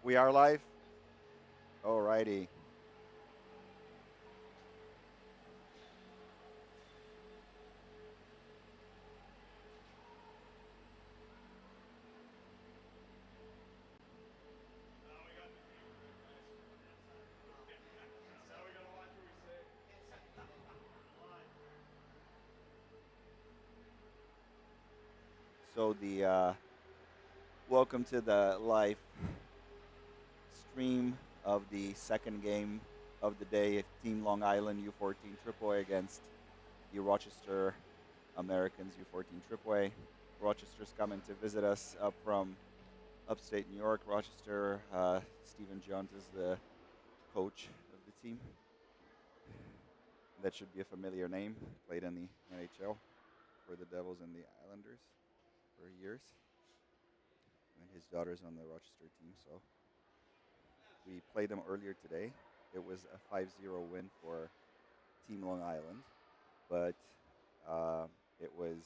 We are live. Alrighty. So the welcome to the live stream of the second game of the day. Team Long Island U14 AAA against the Rochester Americans U14 AAA. Rochester's coming to visit us up from upstate New York. Rochester. Stephen Jones is the coach of the team. That should be a familiar name. Played in the NHL for the Devils and the Islanders for years. And his daughter's on the Rochester team, so we played them earlier today. It was a 5-0 win for Team Long Island, but it was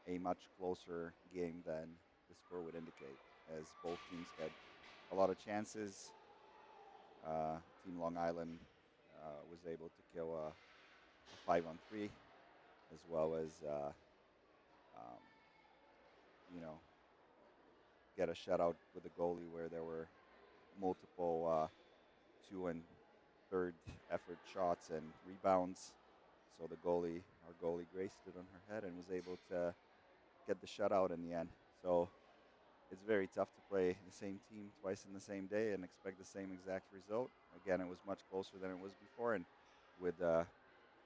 a much closer game than the score would indicate, as both teams had a lot of chances. Team Long Island was able to kill a 5-on-3, as well as um, you know get a shutout with the goalie where there were multiple two and third effort shots and rebounds. So our goalie, graced it on her head and was able to get the shutout in the end. So it's very tough to play the same team twice in the same day and expect the same exact result. Again, it was much closer than it was before, and with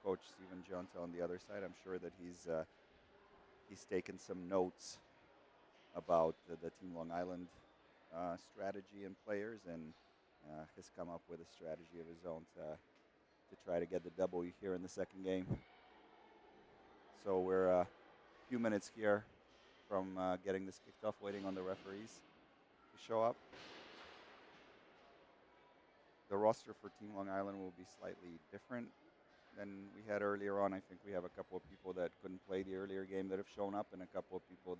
Coach Stephen Jonta on the other side, I'm sure that he's taken some notes about the Team Long Island strategy and players, and has come up with a strategy of his own to try to get the W here in the second game. So we're a few minutes here from getting this kicked off, waiting on the referees to show up. The roster for Team Long Island will be slightly different than we had earlier on. I think we have a couple of people that couldn't play the earlier game that have shown up, and a couple of people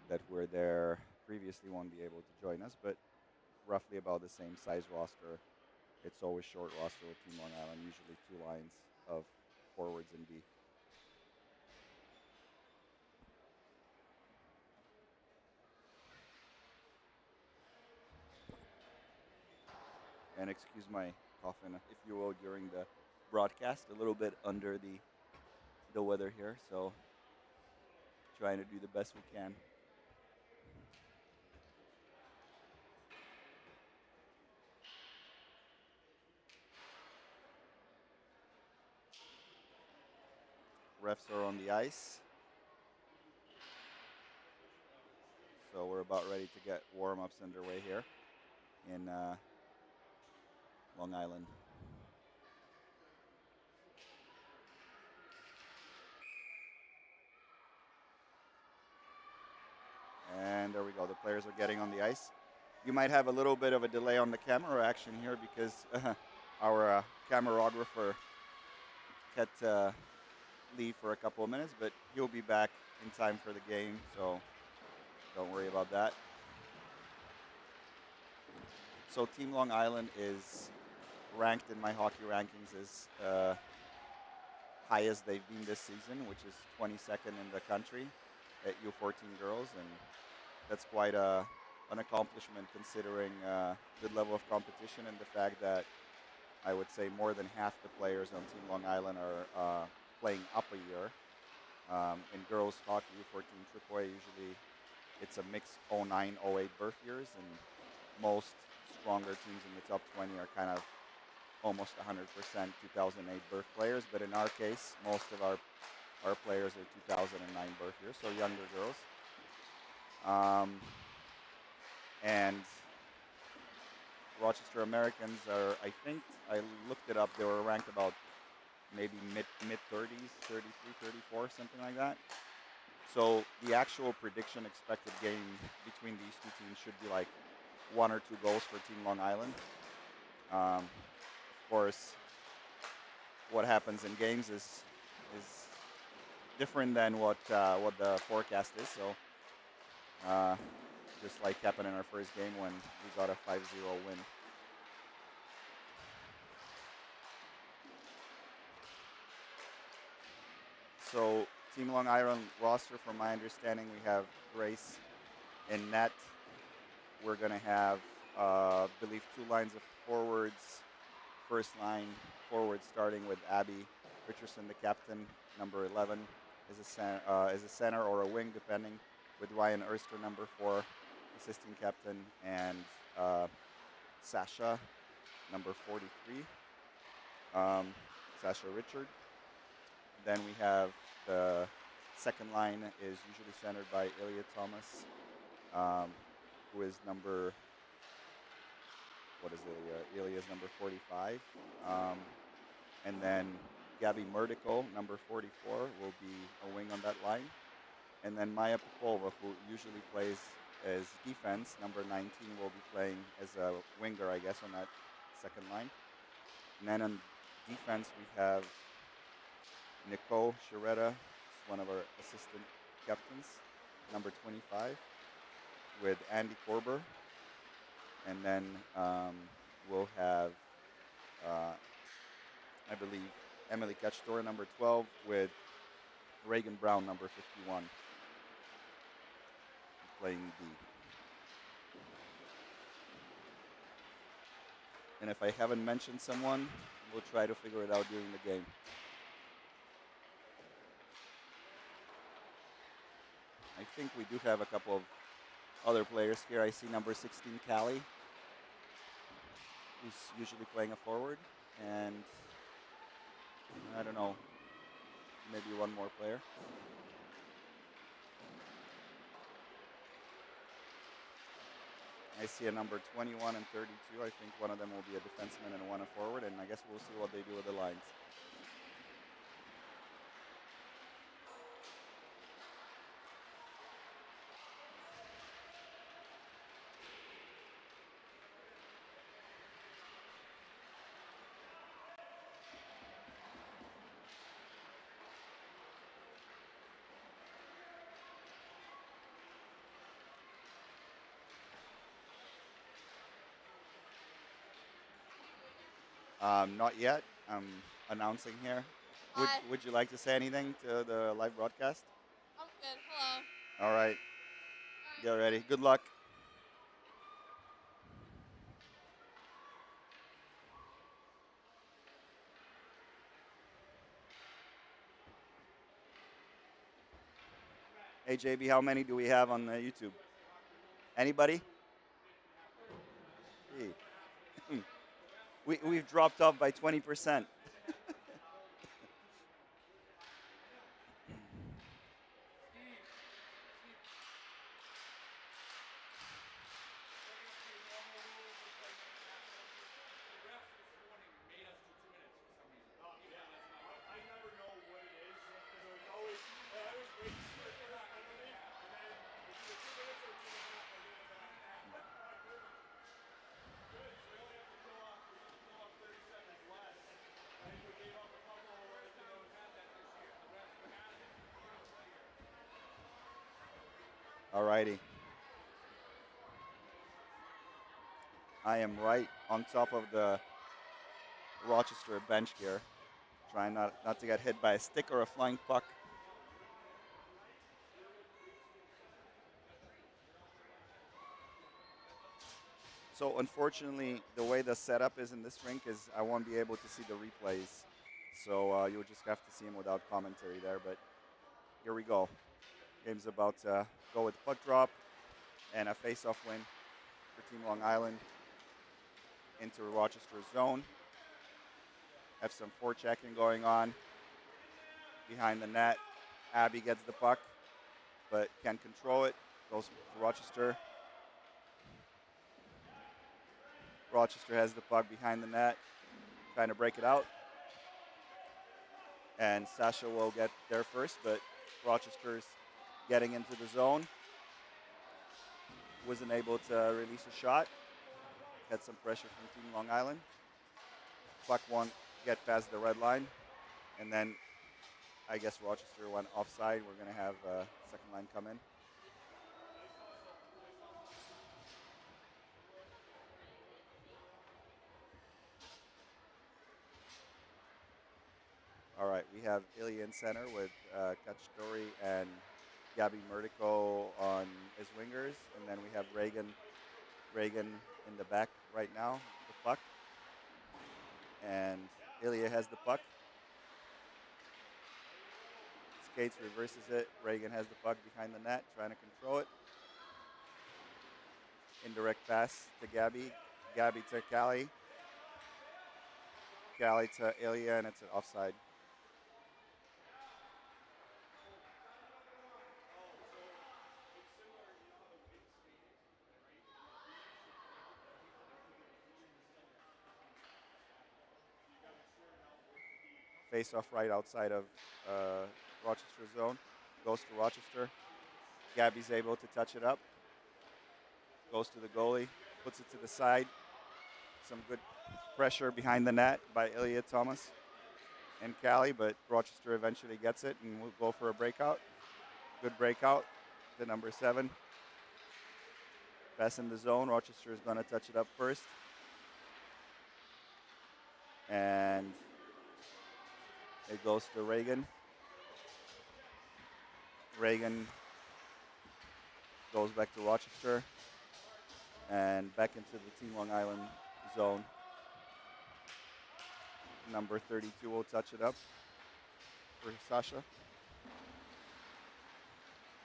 that were there previously won't be able to join us. But roughly about the same size roster. It's always short roster with Team Long Island, usually two lines of forwards and D. And excuse my coughing, if you will, during the broadcast. A little bit under the weather here, so trying to do the best we can. Refs are on the ice, so we're about ready to get warm-ups underway here in Long Island. And there we go. The players are getting on the ice. You might have a little bit of a delay on the camera action here because our camerographer had to leave for a couple of minutes, but he'll be back in time for the game, so don't worry about that. So Team Long Island is ranked in my hockey rankings as high as they've been this season, which is 22nd in the country at U14 girls, and that's quite an accomplishment considering the level of competition and the fact that I would say more than half the players on Team Long Island are playing up a year. In girls hockey, U14 AAA, usually it's a mixed 09, 08 birth years, and most stronger teams in the top 20 are kind of almost 100% 2008 birth players. But in our case, most of our players are 2009 birth years, so younger girls. And Rochester Americans are, I think, I looked it up, they were ranked about maybe mid 30s, 33, 34, something like that. So the actual prediction expected game between these two teams should be like 1 or 2 goals for Team Long Island. Of course, what happens in games is different than what the forecast is. So just like happened in our first game when we got a 5-0 win. So Team Long Island roster, from my understanding, we have Grace in net. We're going to have, I believe, two lines of forwards. First line forward starting with Abby Richardson, the captain, number 11, is a center or a wing, depending, with Ryan Erster, number 4, assistant captain, and Sasha, number 43, Sasha Richard. Then we have the second line is usually centered by Ilya Thomas, who is number, what is Ilya? Ilya is number 45. And then Gabby Murdico, number 44, will be a wing on that line. And then Maya Popova, who usually plays as defense, number 19, will be playing as a winger, I guess, on that second line. And then on defense, we have Nicole Sharetta, one of our assistant captains, number 25, with Andy Korber. And then we'll have, I believe, Emily Kachtor, number 12, with Reagan Brown, number 51, playing D. And if I haven't mentioned someone, we'll try to figure it out during the game. I think we do have a couple of other players here. I see number 16, Callie, who's usually playing a forward. And I don't know, maybe one more player. I see a number 21 and 32. I think one of them will be a defenseman and one a forward, and I guess we'll see what they do with the lines. Not yet. I'm announcing here. Hi. Would you like to say anything to the live broadcast? I'm good. Hello. All right. Get ready. Good luck. Hey, JB, how many do we have on YouTube? Anybody? Hey. We've dropped off by 20%. Alrighty. I am right on top of the Rochester bench here, trying not to get hit by a stick or a flying puck. So unfortunately, the way the setup is in this rink is I won't be able to see the replays. So you'll just have to see them without commentary there. But here we go. Game's about to go with puck drop and a face-off win for Team Long Island into Rochester's zone. Have some forechecking going on behind the net. Abby gets the puck, but can't control it. Goes to Rochester. Rochester has the puck behind the net, trying to break it out. And Sasha will get there first, but Rochester's getting into the zone. Wasn't able to release a shot. Had some pressure from Team Long Island. Puck won't get past the red line. And then I guess Rochester went offside. We're going to have second line come in. All right, we have Ilya in center with Kachtori and Gabby Murtico on his wingers, and then we have Reagan in the back right now, the puck, and Ilya has the puck. Skates, reverses it. Reagan has the puck behind the net, trying to control it. Indirect pass to Gabby. Gabby to Callie. Callie to Ilya, and it's an offside. Face off right outside of Rochester zone. Goes to Rochester. Gabby's able to touch it up. Goes to the goalie. Puts it to the side. Some good pressure behind the net by Ilya Thomas and Callie, but Rochester eventually gets it and will go for a breakout. Good breakout to number 7. Pass in the zone. Rochester is going to touch it up first. And it goes to Reagan. Reagan goes back to Rochester and back into the Team Long Island zone. Number 32 will touch it up for Sasha.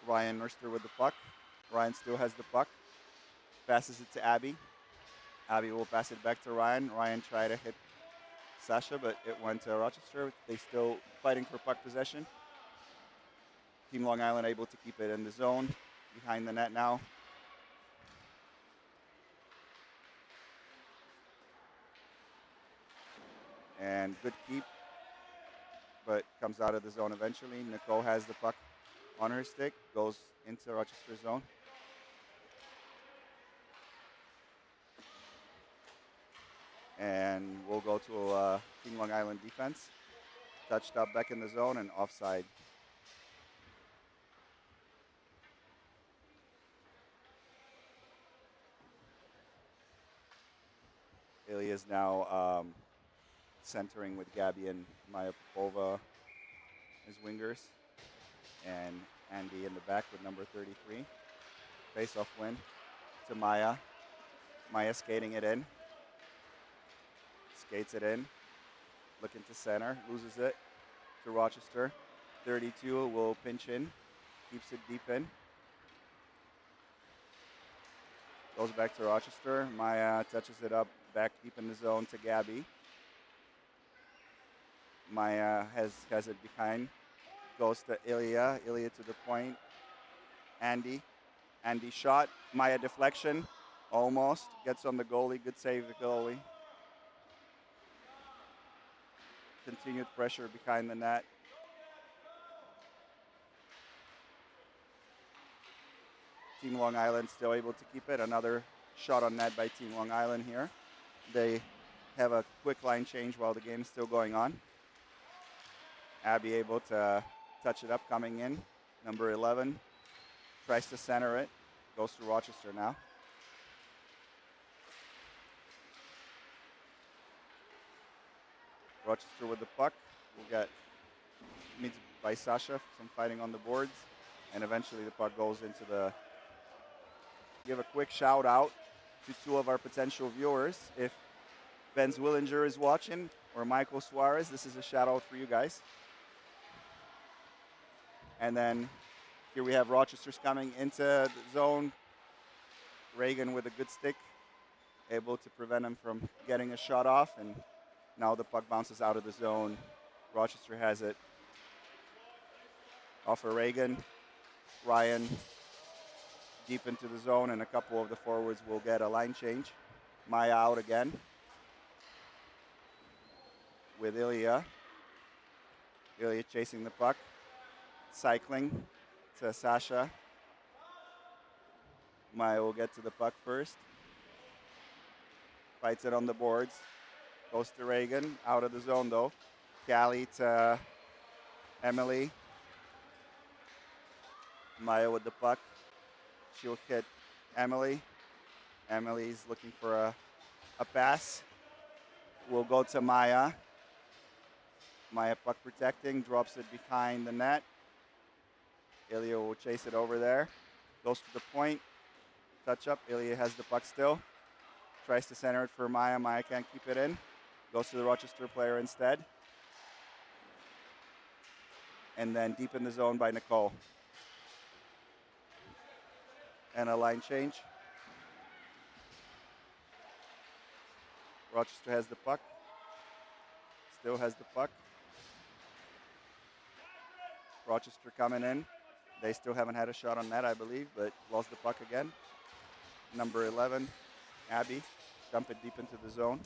Ryan Nurster with the puck. Ryan still has the puck. Passes it to Abby. Abby will pass it back to Ryan. Ryan tried to hit Sasha, but it went to Rochester. They still fighting for puck possession. Team Long Island able to keep it in the zone. Behind the net now. And good keep, but comes out of the zone eventually. Nicole has the puck on her stick, goes into Rochester zone. And we'll go to Team Long Island defense. Touched up back in the zone and offside. Ilya is now centering with Gabby and Maya Popova as wingers. And Andy in the back with number 33. Face-off win to Maya. Maya skating it in. Skates it in. Looking to center. Loses it to Rochester. 32 will pinch in. Keeps it deep in. Goes back to Rochester. Maya touches it up back deep in the zone to Gabby. Maya has it behind. Goes to Ilya. Ilya to the point. Andy. Andy shot. Maya deflection. Almost. Gets on the goalie. Good save the goalie. Continued pressure behind the net. Team Long Island still able to keep it. Another shot on net by Team Long Island here. They have a quick line change while the game is still going on. Abby able to touch it up coming in. Number 11 tries to center it. Goes to Rochester now. Rochester with the puck. We'll get meets by Sasha. Some fighting on the boards. And eventually the puck goes into the... Give a quick shout out to 2 of our potential viewers. If Ben Zwillinger is watching or Michael Suarez, this is a shout out for you guys. And then here we have Rochester's coming into the zone. Reagan with a good stick, able to prevent him from getting a shot off. And now the puck bounces out of the zone. Rochester has it. Off of Reagan. Ryan deep into the zone, and a couple of the forwards will get a line change. Maya out again with Ilya. Ilya chasing the puck. Cycling to Sasha. Maya will get to the puck first. Fights it on the boards. Goes to Reagan. Out of the zone though. Callie to Emily. Maya with the puck. She'll hit Emily. Emily's looking for a pass. We'll go to Maya. Maya puck protecting, drops it behind the net. Ilya will chase it over there. Goes to the point. Touch up. Ilya has the puck still. Tries to center it for Maya. Maya can't keep it in. Goes to the Rochester player instead. And then deep in the zone by Nicole. And a line change. Rochester has the puck. Still has the puck. Rochester coming in. They still haven't had a shot on net, I believe, but lost the puck again. Number 11, Abby. Dump it deep into the zone.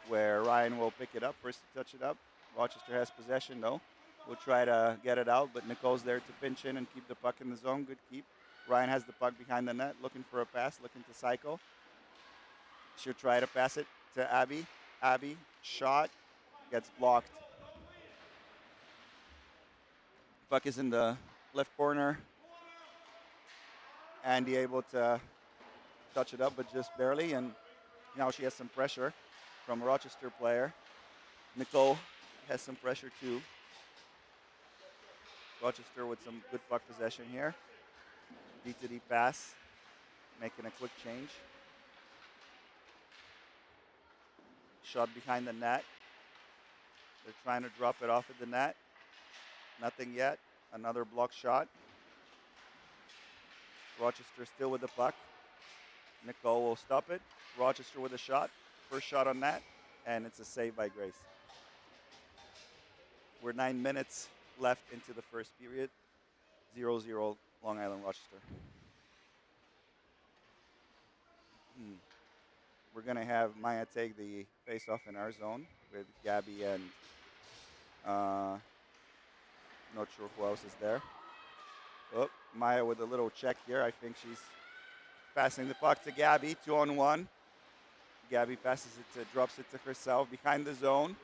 Where Ryan will pick it up. First to touch it up. Rochester has possession, though. We'll try to get it out, but Nicole's there to pinch in and keep the puck in the zone. Good keep. Ryan has the puck behind the net, looking for a pass, looking to cycle. She'll try to pass it to Abby. Abby, shot, gets blocked. Puck is in the left corner. Andy able to touch it up, but just barely. And now she has some pressure from a Rochester player. Nicole has some pressure too. Rochester with some good puck possession here. D-to-D pass, making a quick change. Shot behind the net. They're trying to drop it off at the net. Nothing yet. Another block shot. Rochester still with the puck. Nicole will stop it. Rochester with a shot. First shot on net, and it's a save by Grace. We're 9 minutes left into the first period. 0-0 Long Island Rochester. We're going to have Maya take the face-off in our zone with Gabby and not sure who else is there. Oh, Maya with a little check here. I think she's passing the puck to Gabby, 2-on-1. Gabby passes it to, drops it to herself behind the zone.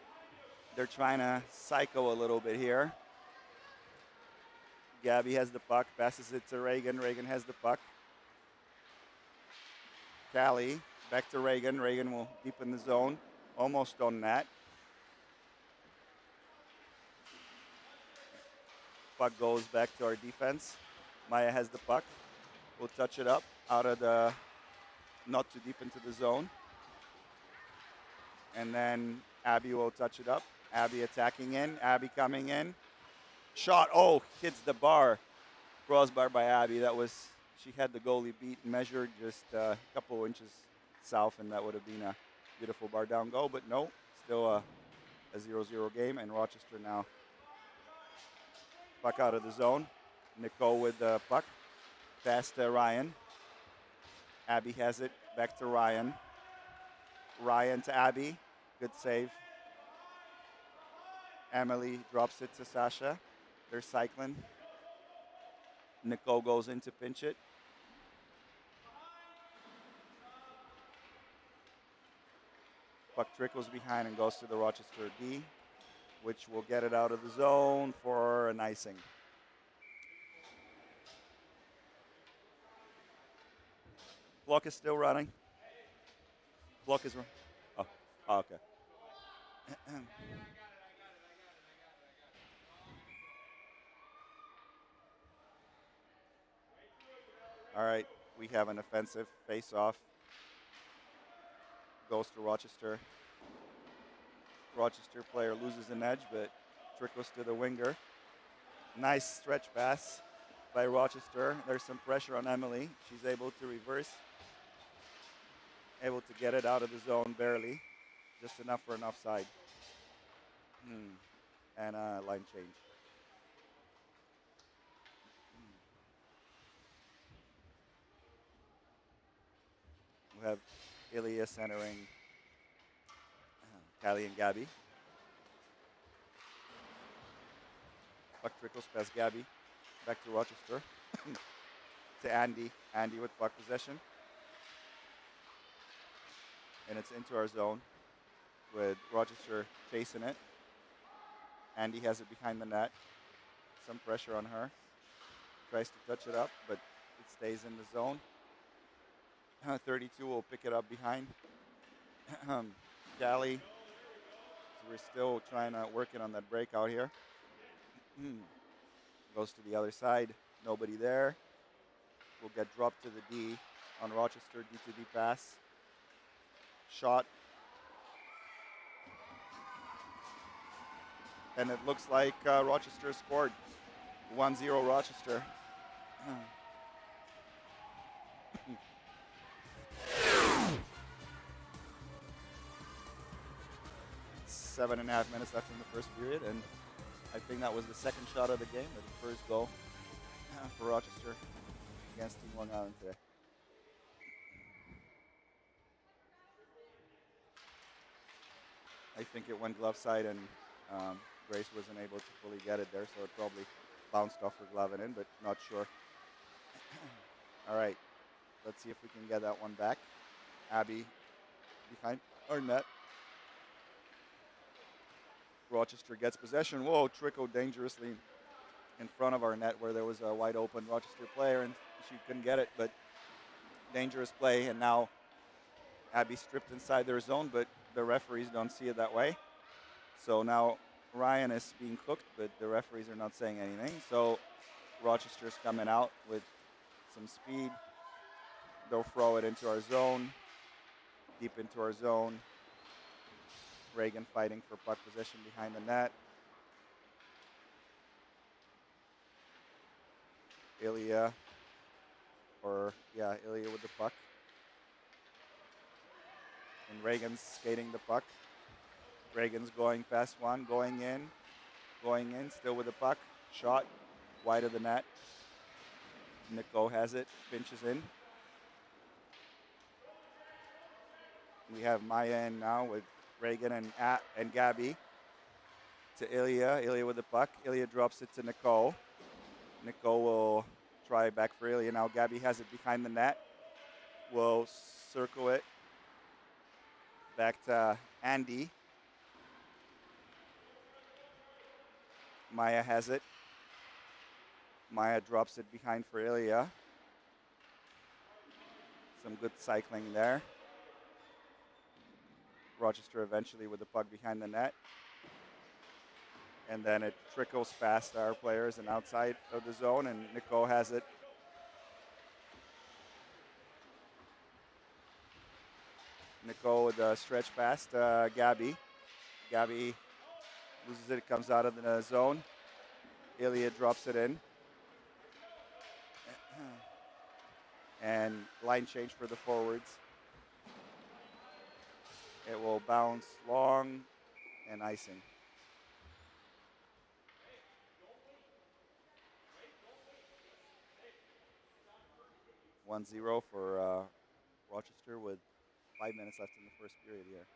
They're trying to cycle a little bit here. Gabby has the puck, passes it to Reagan. Reagan has the puck. Callie, back to Reagan. Reagan will deepen the zone, almost on net. Puck goes back to our defense. Maya has the puck. We'll touch it up out of the, not too deep into the zone. And then Abby will touch it up. Abby attacking in. Abby coming in. Shot. Oh, hits the bar. Crossbar by Abby. That was, she had the goalie beat, measured just a couple inches south, and that would have been a beautiful bar down goal. But no, still a 0-0 game, and Rochester now puck out of the zone. Nicole with the puck. Pass to Ryan. Abby has it. Back to Ryan. Ryan to Abby. Good save. Emily drops it to Sasha. They're cycling. Nicole goes in to pinch it. Puck trickles behind and goes to the Rochester D, which will get it out of the zone for an icing. Clock is still running. Clock is running. Oh, okay. All right, we have an offensive face-off. Goes to Rochester. Rochester player loses an edge, but trickles to the winger. Nice stretch pass by Rochester. There's some pressure on Emily. She's able to reverse. Able to get it out of the zone barely. Just enough for an offside. And a line change. We have Ilya centering Callie and Gabby. Puck trickles past Gabby. Back to Rochester. To Andy. Andy with puck possession. And it's into our zone with Rochester chasing it. Andy has it behind the net. Some pressure on her. Tries to touch it up, but it stays in the zone. 32 will pick it up behind. Callie we're still trying to working on that breakout here. Goes to the other side. Nobody there. Will get dropped to the D on Rochester. D to D pass. Shot. And it looks like Rochester scored. 1-0 Rochester. 7.5 minutes left in the first period, and I think that was the second shot of the game, or the first goal for Rochester against Team Long Island today. I think it went glove side, and Grace wasn't able to fully get it there, so it probably bounced off her glove and in, but not sure. All right, let's see if we can get that one back. Abby behind our net. Rochester gets possession. Whoa, Tricko dangerously in front of our net where there was a wide open Rochester player and she couldn't get it, but dangerous play. And now Abby stripped inside their zone, but the referees don't see it that way. So now Ryan is being cooked, but the referees are not saying anything. So Rochester's coming out with some speed. They'll throw it into our zone, deep into our zone. Reagan fighting for puck possession behind the net. Ilya with the puck. And Reagan's skating the puck. Reagan's going past one, going in, still with the puck. Shot, wide of the net. Nico has it, pinches in. We have Maya in now with Reagan and Gabby to Ilya. Ilya with the puck. Ilya drops it to Nicole. Nicole will try back for Ilya. Now Gabby has it behind the net. Will circle it back to Andy. Maya has it. Maya drops it behind for Ilya. Some good cycling there. Rochester eventually with the puck behind the net. And then it trickles past our players and outside of the zone, and Nicole has it. Nicole with a stretch pass to Gabby. Gabby loses it, it comes out of the zone. Ilya drops it in. And line change for the forwards. It will bounce long and icing. One zero for Rochester with 5 minutes left in the first period here.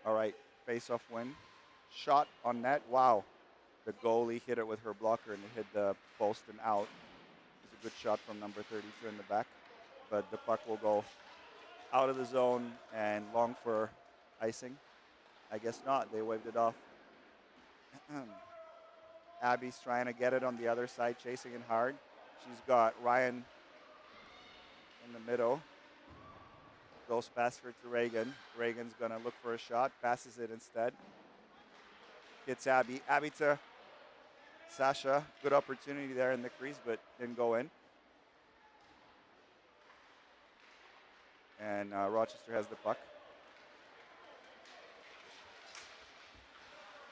All right, face-off win. Shot on net. Wow. The goalie hit it with her blocker and it hit the post and out. It's a good shot from number 32 in the back. But the puck will go out of the zone and long for icing. I guess not. They waved it off. Abby's trying to get it on the other side, chasing it hard. She's got Ryan in the middle. Goes past her to Reagan. Reagan's going to look for a shot. Passes it instead. Hits Abby. Abby to Sasha. Good opportunity there in the crease, but didn't go in. And Rochester has the puck.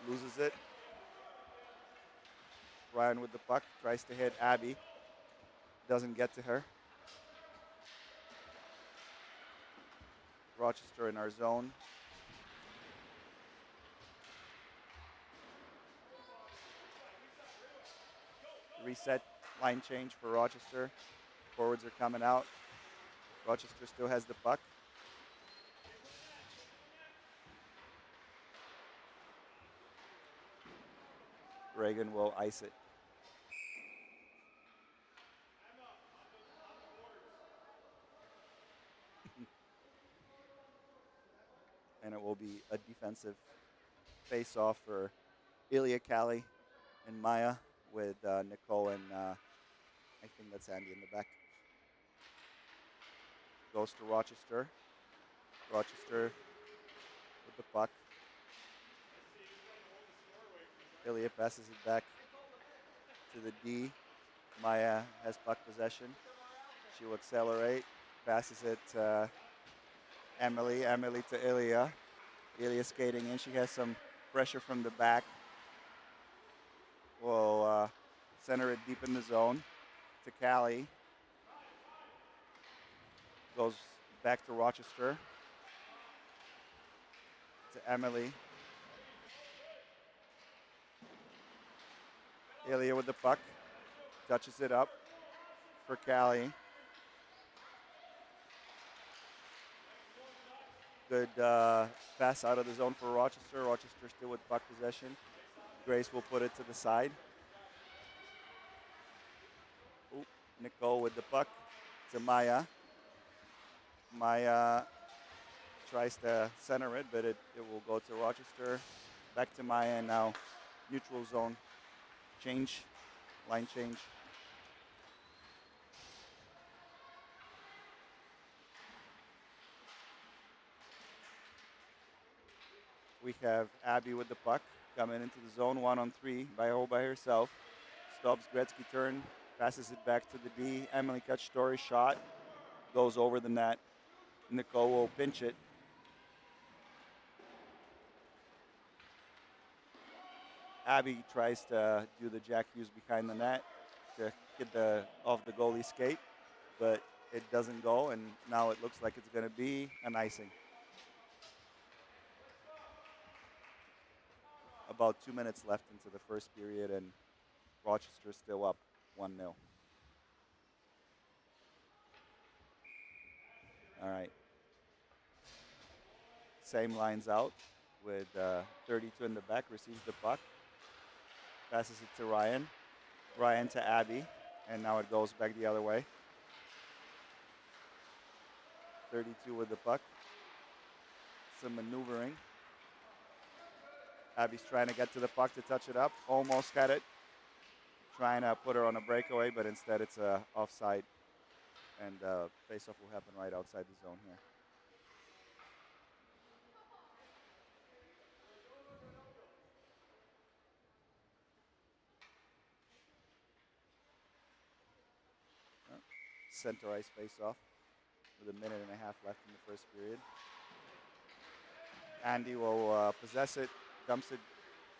Loses it. Ryan with the puck. Tries to hit Abby. Doesn't get to her. Rochester in our zone. Reset, line change for Rochester. Forwards are coming out. Rochester still has the puck. Reagan will ice it. And it will be a defensive face-off for Ilya Kali and Maya with Nicole and I think that's Andy in the back. Goes to Rochester. Rochester with the puck. Ilya passes it back to the D. Maya has puck possession. She will accelerate. Passes it to Emily. Emily to Ilya. Ilya skating in. She has some pressure from the back. Will center it deep in the zone to Callie. Goes back to Rochester. To Emily. Ilya with the puck. Touches it up for Callie. Good pass out of the zone for Rochester. Rochester still with puck possession. Grace will put it to the side. Ooh, Nicole with the puck to Maya. Maya tries to center it, but it will go to Rochester. Back to Maya, and now neutral zone change, line change. We have Abby with the puck coming into the zone 1-on-3 by herself. Stops Gretzky turn, passes it back to the D. Emily Kachtori shot, goes over the net. Nicole will pinch it. Abby tries to do the Jack Hughes behind the net to get off the goalie skate, but it doesn't go, and now it looks like it's going to be an icing. About 2 minutes left into the first period, and Rochester still up 1-0. All right. Same lines out with 32 in the back, receives the puck, passes it to Ryan. Ryan to Abby, and now it goes back the other way. 32 with the puck. Some maneuvering. Abby's trying to get to the puck to touch it up. Almost had it. Trying to put her on a breakaway, but instead it's offside. And face-off will happen right outside the zone here. Center ice face-off with 1.5 minutes left in the first period. Andy will possess it, dumps it,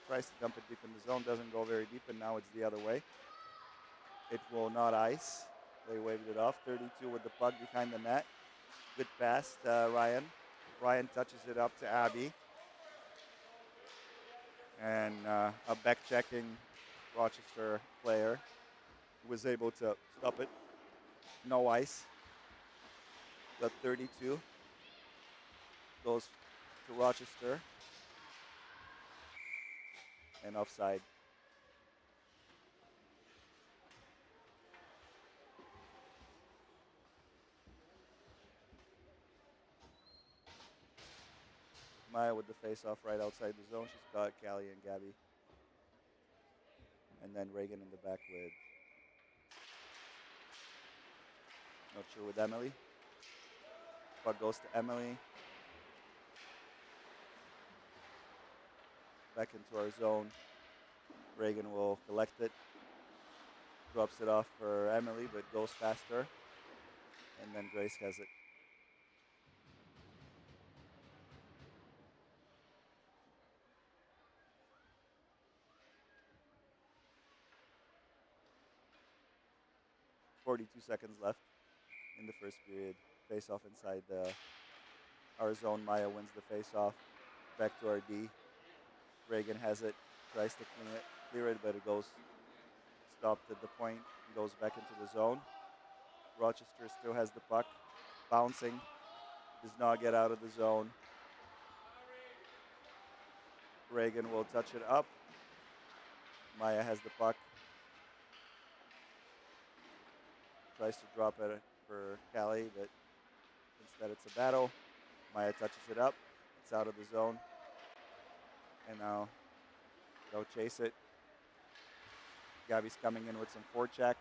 tries to dump it deep in the zone, doesn't go very deep, and now it's the other way. It will not ice. They waved it off. 32 with the puck behind the net. Good pass to Ryan. Ryan touches it up to Abby. And a back-checking Rochester player was able to stop it. No ice. The 32 goes to Rochester. And offside. Maya with the face-off right outside the zone. She's got Callie and Gabby. And then Reagan in the back with, not sure, with Emily. Puck goes to Emily. Back into our zone. Reagan will collect it. Drops it off for Emily, but goes faster. And then Grace has it. .42 seconds left in the first period. Face-off inside our zone. Maya wins the face-off. Back to our D. Reagan has it. Tries to clear it, but it goes stopped at the point. Goes back into the zone. Rochester still has the puck. Bouncing. Does not get out of the zone. Reagan will touch it up. Maya has the puck. Tries to drop it for Callie, but instead it's a battle. Maya touches it up. It's out of the zone. And now they'll chase it. Gabby's coming in with some forecheck.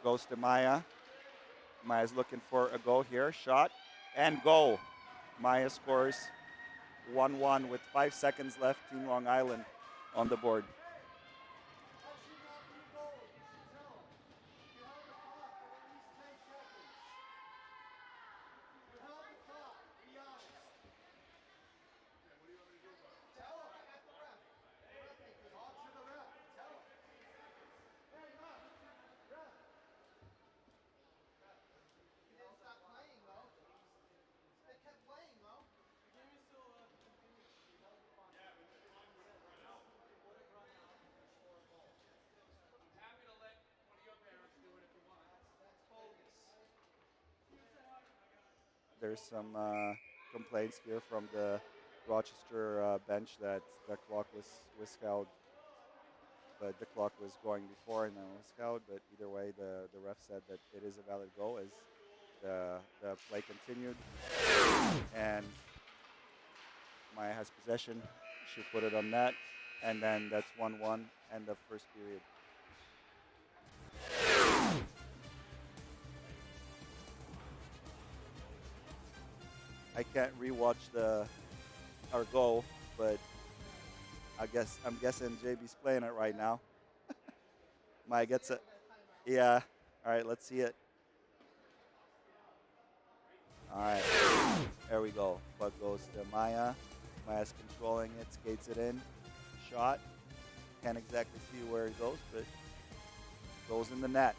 Goes to Maya. Maya's looking for a goal here. Shot and goal. Maya scores 1-1 with 5 seconds left. Team Long Island on the board. There's some complaints here from the Rochester bench that the clock was whisked out, but the clock was going before and then whisked out. But either way, the ref said that it is a valid goal as the play continued, and Maya has possession. She put it on net, and then that's 1-1 end of first period. I can't rewatch our goal, but I'm guessing JB's playing it right now. Maya gets it. Yeah. All right, let's see it. All right. There we go. Puck goes to Maya. Maya's controlling it, skates it in. Shot. Can't exactly see where it goes, but goes in the net.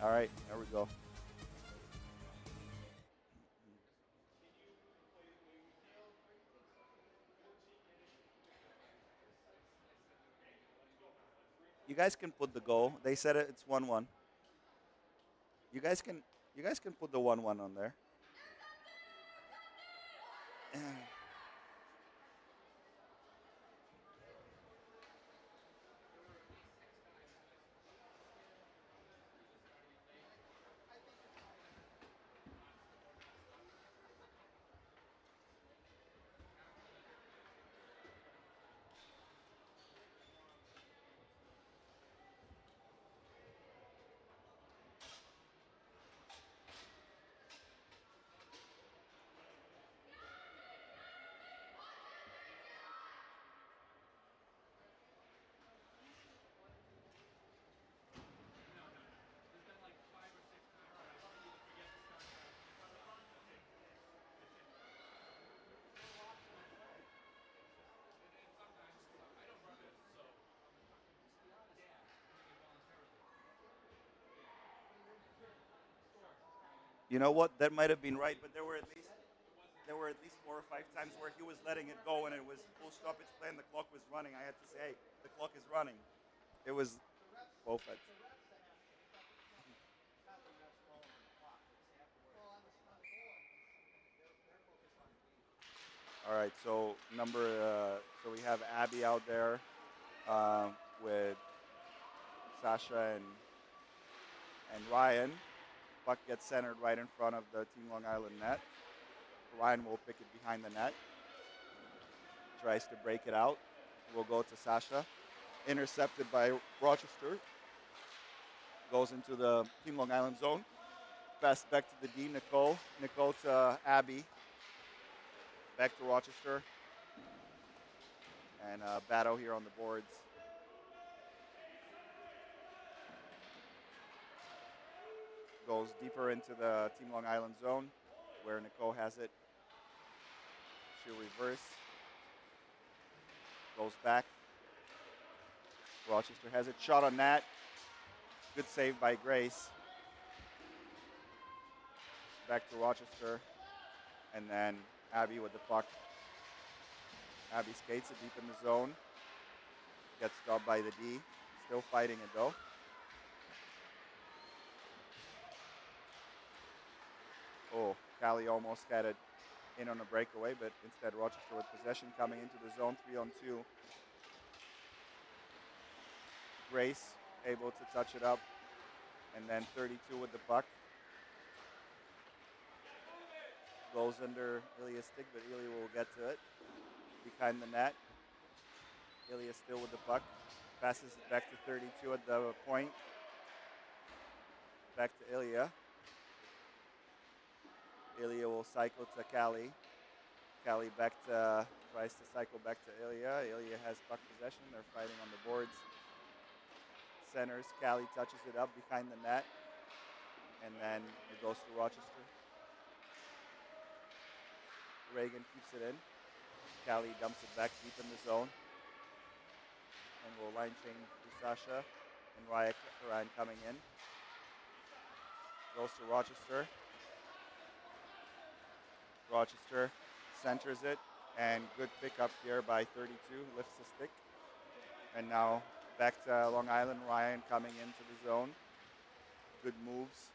All right, there we go. You guys can put the goal. They said it's 1-1. You guys can put the 1-1 on there. You know what? That might have been right, but there were at least 4 or 5 times where he was letting it go and it was full stoppage play and the clock was running. I had to say, hey, the clock is running. It was both at. All right, so we have Abby out there with Sasha and Ryan. Puck gets centered right in front of the Team Long Island net. Ryan will pick it behind the net. Tries to break it out. Will go to Sasha. Intercepted by Rochester. Goes into the Team Long Island zone. Pass back to the D, Nicole. Nicole to Abby. Back to Rochester. And battle here on the boards. Goes deeper into the Team Long Island zone where Nicole has it. She'll reverse. Goes back. Rochester has it. Shot on net. Good save by Grace. Back to Rochester. And then Abby with the puck. Abby skates it deep in the zone. Gets stopped by the D. Still fighting it though. Oh, Callie almost had it in on a breakaway, but instead Rochester with possession coming into the zone 3-on-2. Grace able to touch it up. And then 32 with the puck. Goes under Ilya's stick, but Ilya will get to it. Behind the net. Ilya still with the puck. Passes it back to 32 at the point. Back to Ilya. Ilya will cycle to Kali. Kali tries to cycle back to Ilya. Ilya has puck possession. They're fighting on the boards. Centers. Kali touches it up behind the net. And then it goes to Rochester. Reagan keeps it in. Kali dumps it back deep in the zone. And will line chain through Sasha. And Ryan coming in. Goes to Rochester. Rochester centers it. And good pickup here by 32. Lifts the stick. And now back to Long Island. Ryan coming into the zone. Good moves.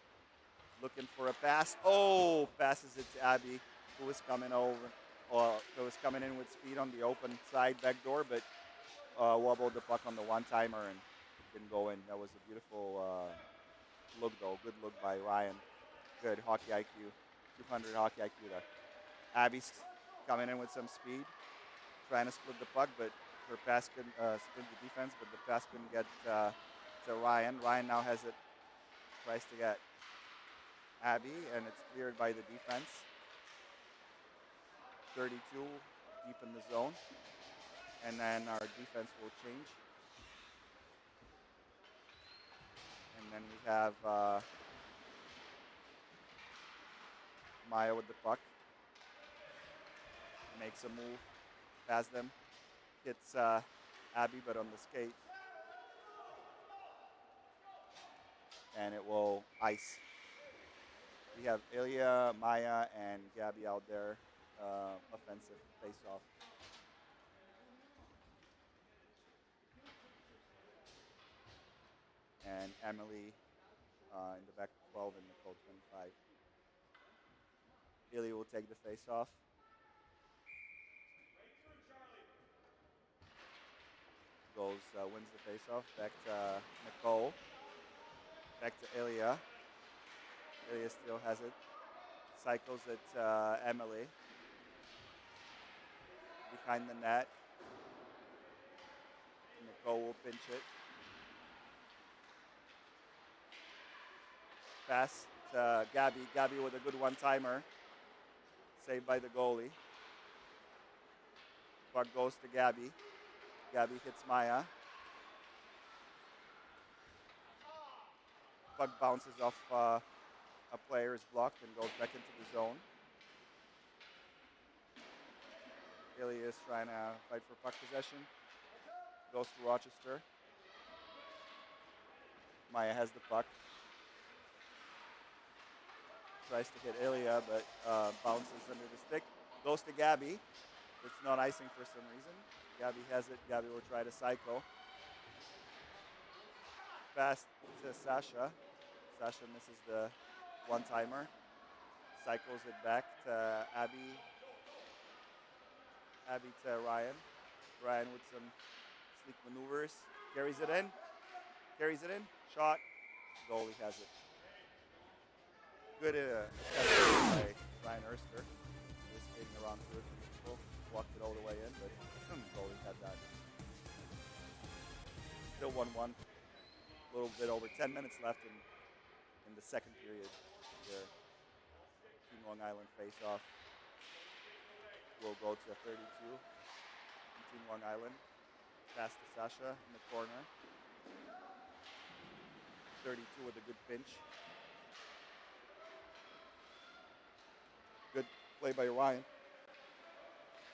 Looking for a pass. Oh, passes it to Abby, who was coming in with speed on the open side back door, but wobbled the puck on the one-timer and didn't go in. That was a beautiful look, though. Good look by Ryan. Good hockey IQ. 200 hockey IQ there. Abby's coming in with some speed, trying to split the puck, but her pass couldn't split the defense, but the pass couldn't get to Ryan. Ryan now has it, tries to get Abby, and it's cleared by the defense. 32 deep in the zone, and then our defense will change. And then we have Maya with the puck. Makes a move, past them, hits Abby, but on the skate. And it will ice. We have Ilya, Maya, and Gabby out there, offensive face-off. And Emily in the back 12 and Nicole 25. Ilya will take the face-off. Wins the face-off. Back to Nicole. Back to Ilya. Ilya still has it. Cycles it to Emily. Behind the net. Nicole will pinch it. Pass to Gabby. Gabby with a good one-timer. Saved by the goalie. Puck goes to Gabby. Gabby hits Maya. Puck bounces off a player's block and goes back into the zone. Ilya is trying to fight for puck possession. Goes to Rochester. Maya has the puck. Tries to hit Ilya, but bounces under the stick. Goes to Gabby. It's not icing for some reason. Gabby has it. Gabby will try to cycle. Pass to Sasha. Sasha misses the one-timer. Cycles it back to Abby. Abby to Ryan. Ryan with some sleek maneuvers. Carries it in. Shot. Goalie has it. Good by Ryan Erster. He was skating around through it. Walked it all the way in, but goalie had that. Still 1-1. A little bit over 10 minutes left in the second period here. Team Long Island face-off will go to 32. Team Long Island. Pass to Sasha in the corner. 32 with a good pinch. Good play by Ryan.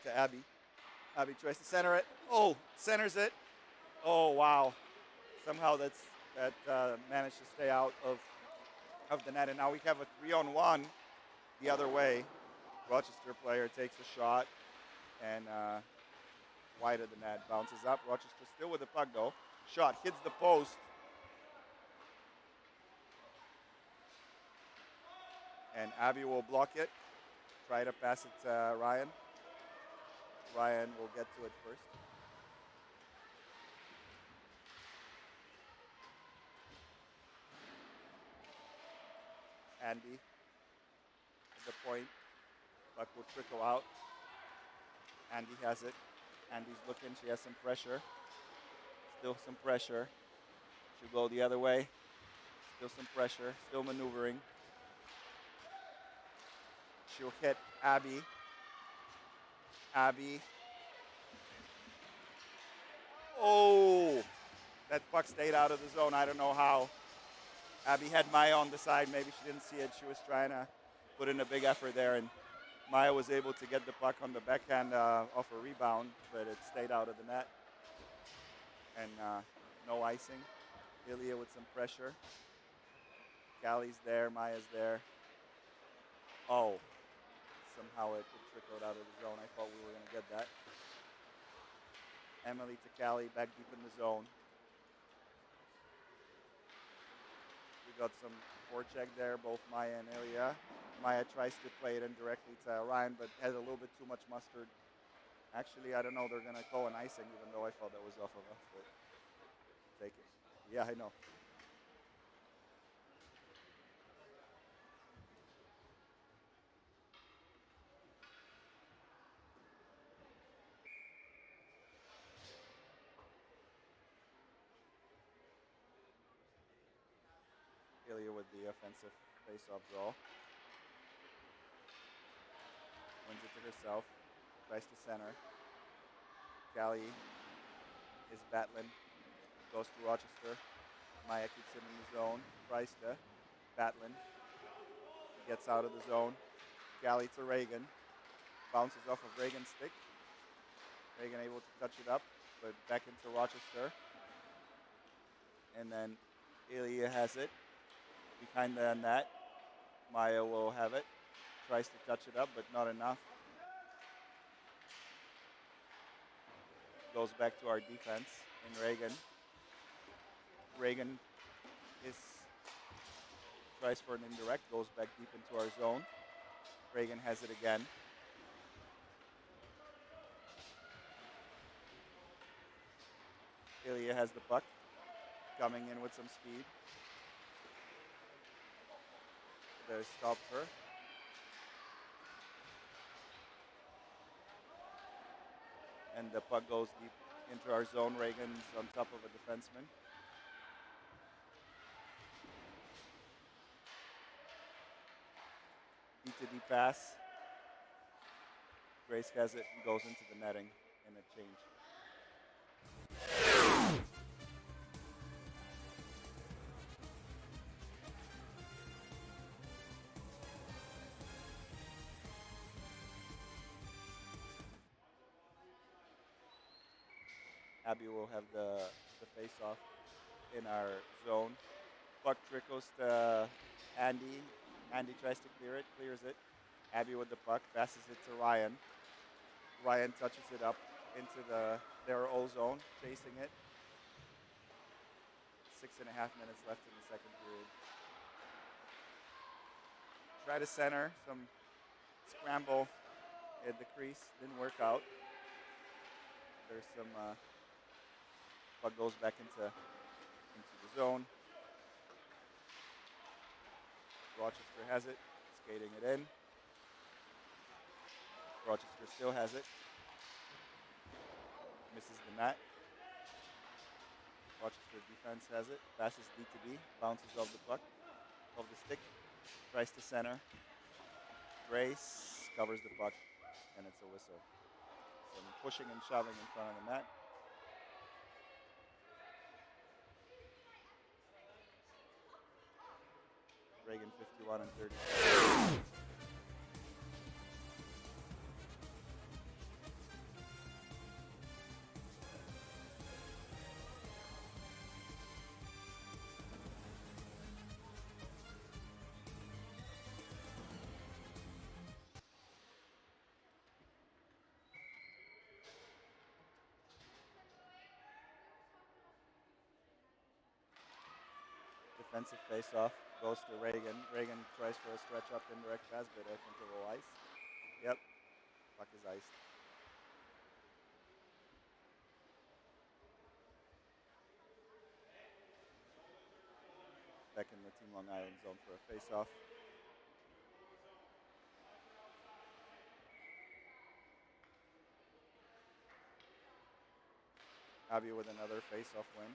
To Abby. Abby tries to center it. Oh, centers it. Oh, wow. Somehow that managed to stay out of the net. And now we have a 3-on-1 the other way. Rochester player takes a shot and wide of the net. Bounces up. Rochester still with the puck, though. Shot hits the post. And Abby will block it. Try to pass it to Ryan. Ryan will get to it first. Andy at the point. Puck will trickle out. Andy has it. Andy's looking. She has some pressure. Still some pressure. She'll go the other way. Still some pressure. Still maneuvering. She'll hit Abby. Abby. Oh! That puck stayed out of the zone. I don't know how. Abby had Maya on the side. Maybe she didn't see it. She was trying to put in a big effort there, and Maya was able to get the puck on the backhand off a rebound, but it stayed out of the net. And no icing. Ilya with some pressure. Callie's there. Maya's there. Oh. Somehow it trickled out of the zone. I thought we were going to get that. Emily to Callie, back deep in the zone. We got some forecheck there, both Maya and Ilya. Maya tries to play it indirectly to Ryan, but has a little bit too much mustard. Actually, I don't know. They're going to call an icing, even though I thought that was off of us. But take it. Yeah, I know. Ilya with the offensive face-off draw. Wins it to herself. Tries to center. Callie is battling. Goes to Rochester. Maya keeps it in the zone. Tries to battling. Gets out of the zone. Callie to Reagan. Bounces off of Reagan's stick. Reagan able to touch it up, but back into Rochester. And then Ilya has it behind the net. Maya will have it. Tries to touch it up, but not enough. Goes back to our defense in Reagan. Reagan is tries for an indirect, goes back deep into our zone. Reagan has it again. Ilya has the puck, coming in with some speed. They stopped her. And the puck goes deep into our zone. Reagan's on top of a defenseman. D-to-D pass. Grace has it and goes into the netting in a change. Abby will have the face-off in our zone. Puck trickles to Andy. Andy tries to clear it, clears it. Abby with the puck, passes it to Ryan. Ryan touches it up into their O zone, chasing it. 6.5 minutes left in the second period. Try to center, some scramble at the crease, didn't work out. There's some puck goes back into the zone. Rochester has it, skating it in. Rochester still has it. Misses the net. Rochester defense has it. Passes D to D. Bounces off the puck, off the stick. Tries to center. Grace covers the puck, and it's a whistle. Some pushing and shoving in front of the net. Reagan 51 and 30. Defensive face-off goes to Reagan. Reagan tries for a stretch up indirect pass, but I think it will ice. Yep, puck is iced. Back in the Team Long Island zone for a face-off. Abby with another face-off win.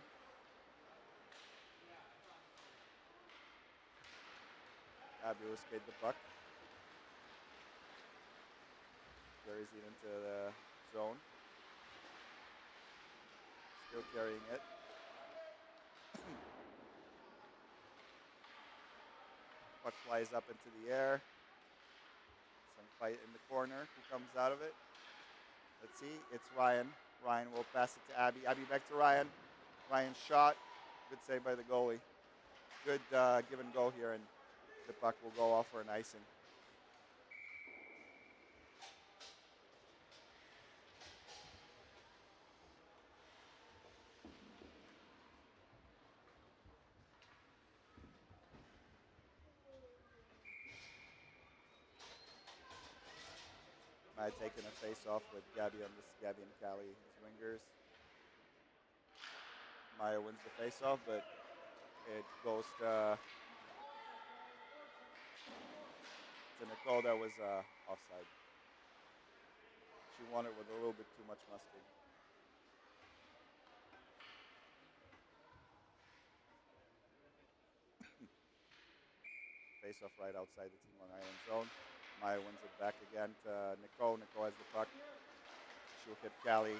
Abby will skate the puck. Carries it into the zone. Still carrying it. Puck flies up into the air. Some fight in the corner. Who comes out of it? Let's see. It's Ryan. Ryan will pass it to Abby. Abby back to Ryan. Ryan shot. Good save by the goalie. Good give and go here, and the puck will go off for an icing. Maya taking a face-off with Gabby and Callie as wingers. Maya wins the face-off, but it goes to Nicole. That was offside. She won it with a little bit too much mustard. Face-off right outside the Team Long Island zone. Maya wins it back again to Nicole. Nicole has the puck. She'll hit Callie.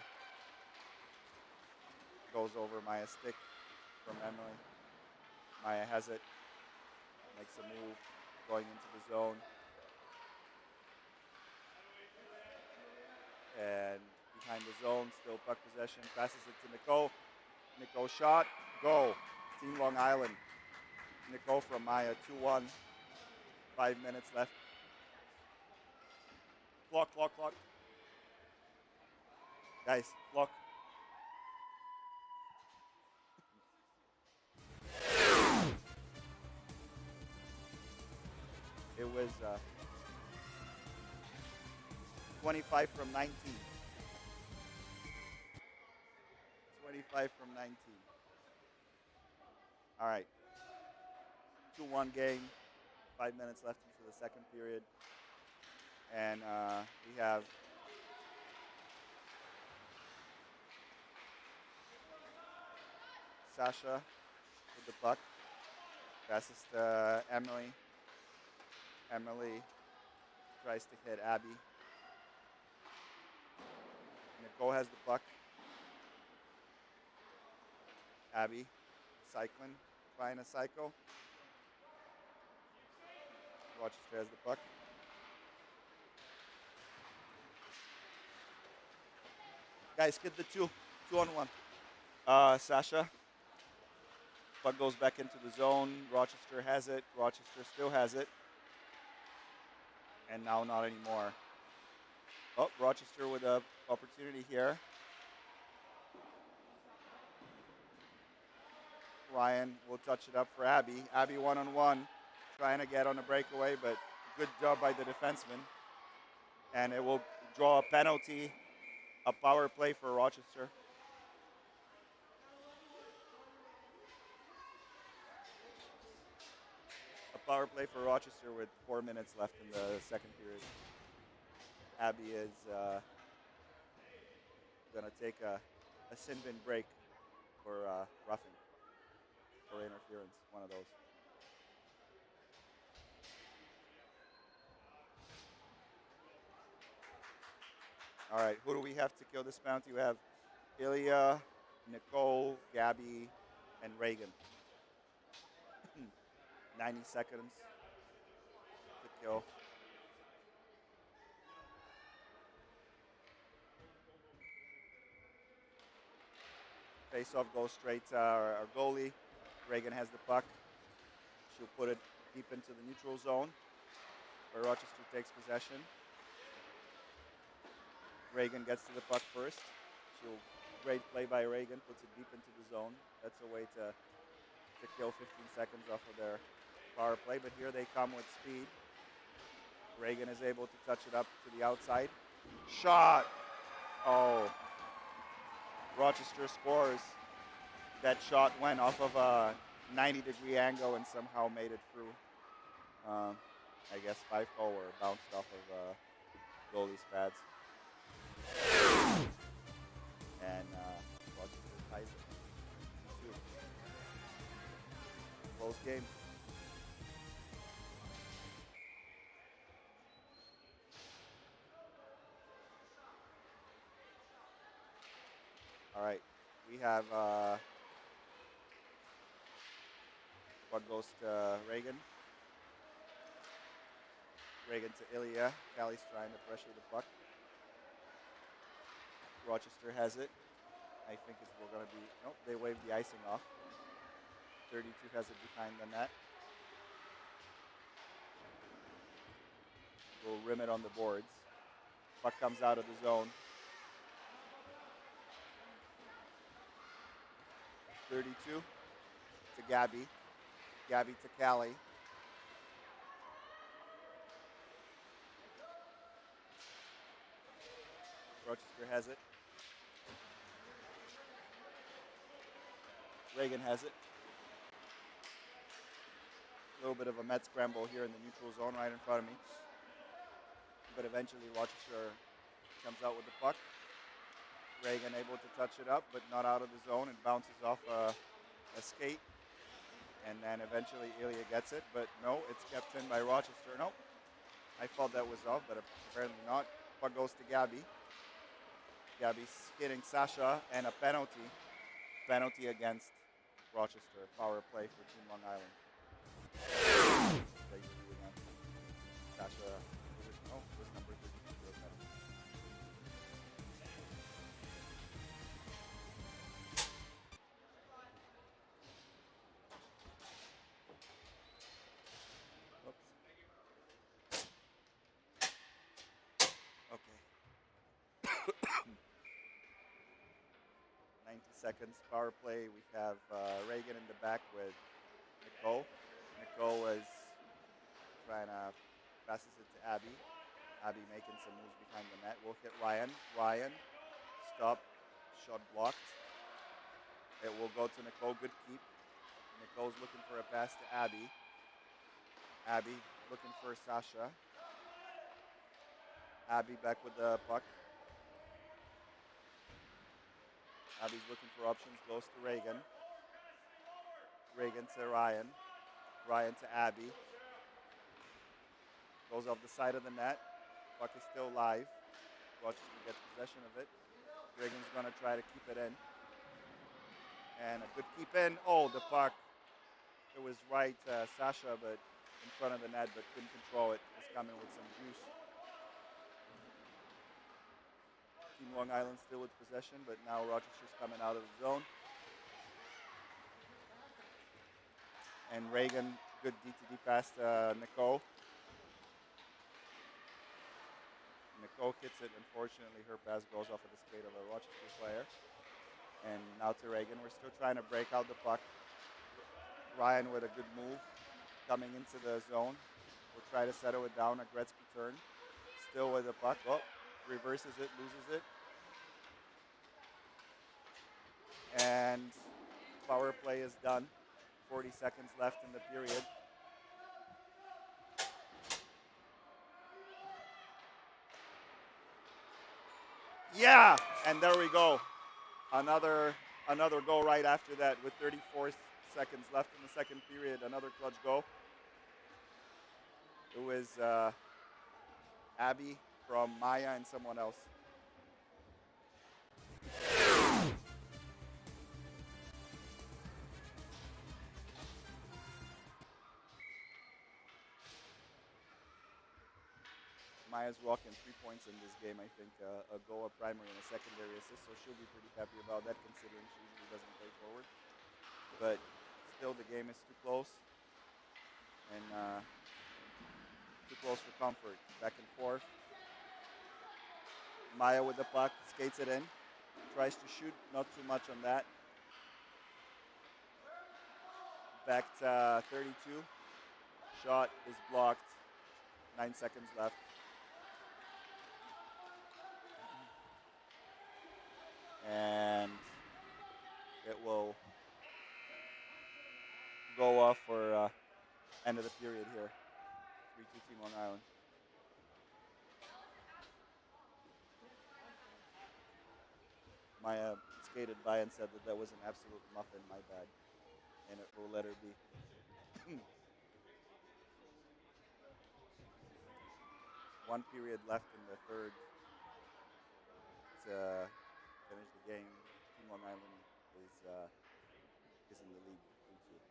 Goes over Maya's stick from Emily. Maya has it. Makes a move. Going into the zone. And behind the zone, still puck possession. Passes it to Nicole. Nicole shot. Goal. Team Long Island. Nicole from Maya. 2-1. 5 minutes left. Clock. Guys, clock. It was 25 from 19. 25 from 19. All right. 2-1 game. 5 minutes left into the second period. And we have Sasha with the puck. Passes to Emily. Emily tries to hit Abby. Nicole has the puck. Abby cycling, trying to cycle. Rochester has the puck. Guys, get the 2-on-1. Sasha. Puck goes back into the zone. Rochester has it. Rochester still has it. And now not anymore. Oh, Rochester with an opportunity here. Ryan will touch it up for Abby. Abby 1-on-1. Trying to get on a breakaway, but good job by the defenseman. And it will draw a penalty, a power play for Rochester. A power play for Rochester with 4 minutes left in the second period. Abby is going to take a sin bin break for roughing, for interference, one of those. All right, who do we have to kill this penalty? We have Ilya, Nicole, Gabby, and Reagan. 90 seconds to kill. Face-off goes straight to our goalie. Reagan has the puck. She'll put it deep into the neutral zone, where Rochester takes possession. Reagan gets to the puck first. Great play by Reagan, puts it deep into the zone. That's a way to kill 15 seconds off of their power play, but here they come with speed. Reagan is able to touch it up to the outside. Shot! Oh. Rochester scores. That shot went off of a 90-degree angle and somehow made it through. I guess 5-0 or bounced off of goalie's pads. And Rochester ties it. 2. Close game. All right. We have puck goes to Reagan. Reagan to Ilya. Cali's trying to pressure the puck. Rochester has it. I think we're going to be. Nope, they waved the icing off. 32 has it behind the net. We'll rim it on the boards. Puck comes out of the zone. 32 to Gabby. Gabby to Cali. Rochester has it. Reagan has it. A little bit of a Met scramble here in the neutral zone right in front of me. But eventually Rochester comes out with the puck. Reagan able to touch it up, but not out of the zone. It bounces off a skate. And then eventually Ilya gets it, but no, it's kept in by Rochester. No, I thought that was off, but apparently not. Puck goes to Gabby. Gabby's skidding Sasha, and a penalty. Penalty against Rochester. Power play for Team Long Island. Sasha, was number 32. Okay. 90 seconds power play. We have Reagan in the back with Nicole. Nicole is trying to passes it to Abby. Abby making some moves behind the net. We'll hit Ryan. Ryan, stop, shot blocked. It will go to Nicole. Good keep. Nicole's looking for a pass to Abby. Abby looking for Sasha. Abby back with the puck. Abby's looking for options. Goes to Reagan. Reagan to Ryan. Ryan to Abby. Goes off the side of the net. Puck is still live. Rochester gets possession of it. Reagan's going to try to keep it in. And a good keep in. Oh, the puck. It was right, Sasha, but in front of the net, but couldn't control it. It's coming with some juice. Team Long Island still with possession, but now Rochester's coming out of the zone. And Reagan, good D2D pass to Nicole. Nicole hits it. Unfortunately, her pass goes off of the skate of a Rochester player. And now to Reagan. We're still trying to break out the puck. Ryan with a good move coming into the zone. We'll try to settle it down. A Gretzky turn. Still with the puck. Oh, reverses it, loses it. And power play is done. 40 seconds left in the period. Yeah, and there we go. Another goal right after that with 34 seconds left in the second period. Another clutch goal. It was Abby from Maya and someone else. Maya's rocking 3 points in this game, I think. A goal, a primary, and a secondary assist, so she'll be pretty happy about that considering she usually doesn't play forward. But still, the game is too close. And too close for comfort. Back and forth. Maya with the puck, skates it in. Tries to shoot, not too much on that. Back to 32. Shot is blocked. 9 seconds left. And it will go off for end of the period here. 3-2 Team Long Island. Maya skated by and said that was an absolute muffin, my bad. And it will let her be. One period left in the third to finish the game. Team Long Island is in the league 3-2.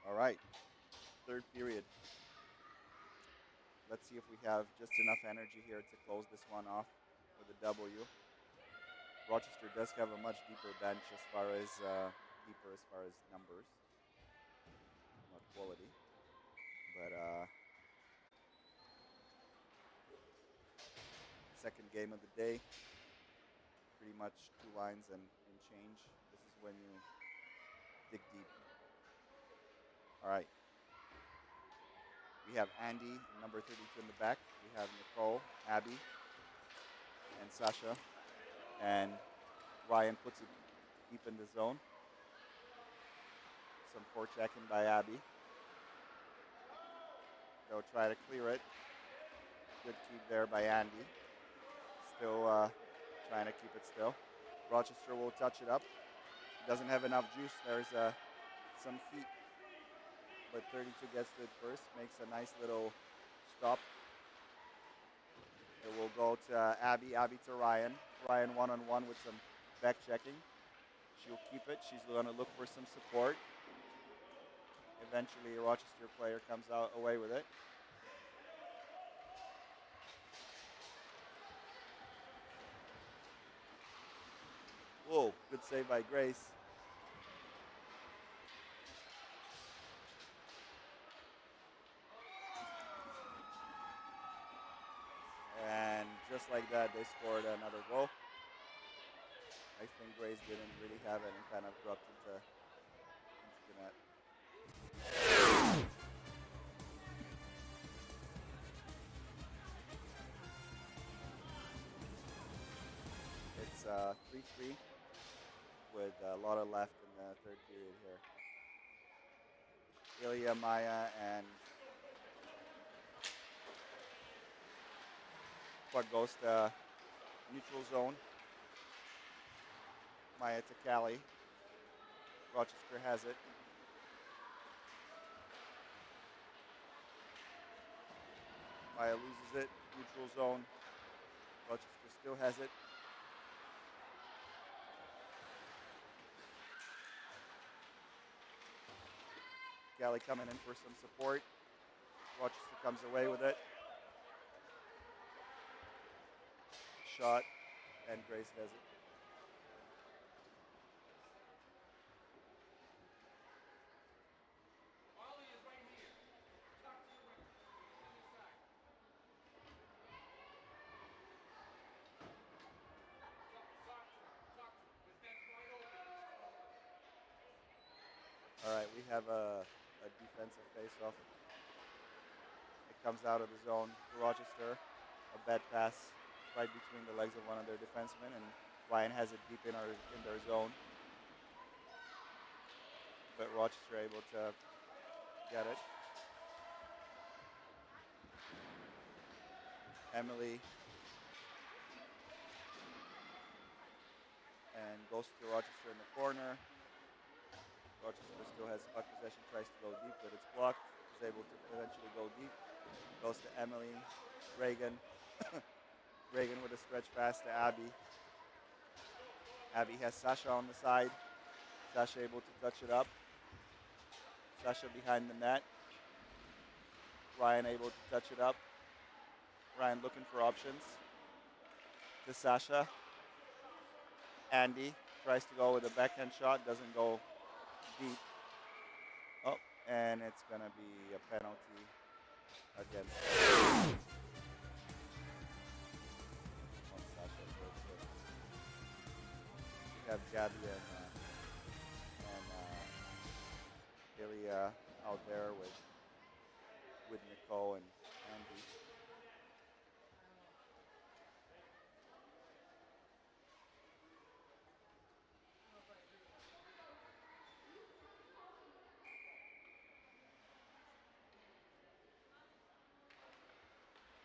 All right, third period. Let's see if we have just enough energy here to close this one off with a W. Rochester does have a much deeper bench deeper as far as numbers, not quality. But second game of the day, pretty much 2 lines and change. This is when you dig deep. All right. We have Andy, number 32 in the back. We have Nicole, Abby, and Sasha. And Ryan puts it deep in the zone. Some forechecking by Abby. They'll try to clear it. Good keep there by Andy. Still trying to keep it still. Rochester will touch it up. Doesn't have enough juice. There's some heat. But 32 gets to it first. Makes a nice little stop. It will go to Abby. Abby to Ryan. Ryan one-on-one with some back checking. She'll keep it. She's going to look for some support. Eventually, a Rochester player comes out away with it. Whoa, good save by Grace. And just like that, they scored another goal. I think Grace didn't really have it and kind of dropped into the net. It's 3-3 with a lot of left in the third period here. Ilya, Maya, and puck goes to neutral zone. Maya to Cali. Rochester has it. Maya loses it. Neutral zone. Rochester still has it. Cali coming in for some support. Rochester comes away with it. Shot, and Grace has it. All right, we have a defensive face-off. It comes out of the zone to Rochester. A bad pass right between the legs of one of their defensemen, and Ryan has it deep in their zone. But Rochester able to get it. Emily and goes to Rochester in the corner. Rochester still has puck possession, tries to go deep, but it's blocked. Is able to eventually go deep. Goes to Emily, Reagan. Reagan with a stretch pass to Abby. Abby has Sasha on the side. Sasha able to touch it up. Sasha behind the net. Ryan able to touch it up. Ryan looking for options. To Sasha. Andy tries to go with a backhand shot. Doesn't go deep. Oh, and it's going to be a penalty against on Sasha. have Gabby and Ilya out there with Nicole and Andy.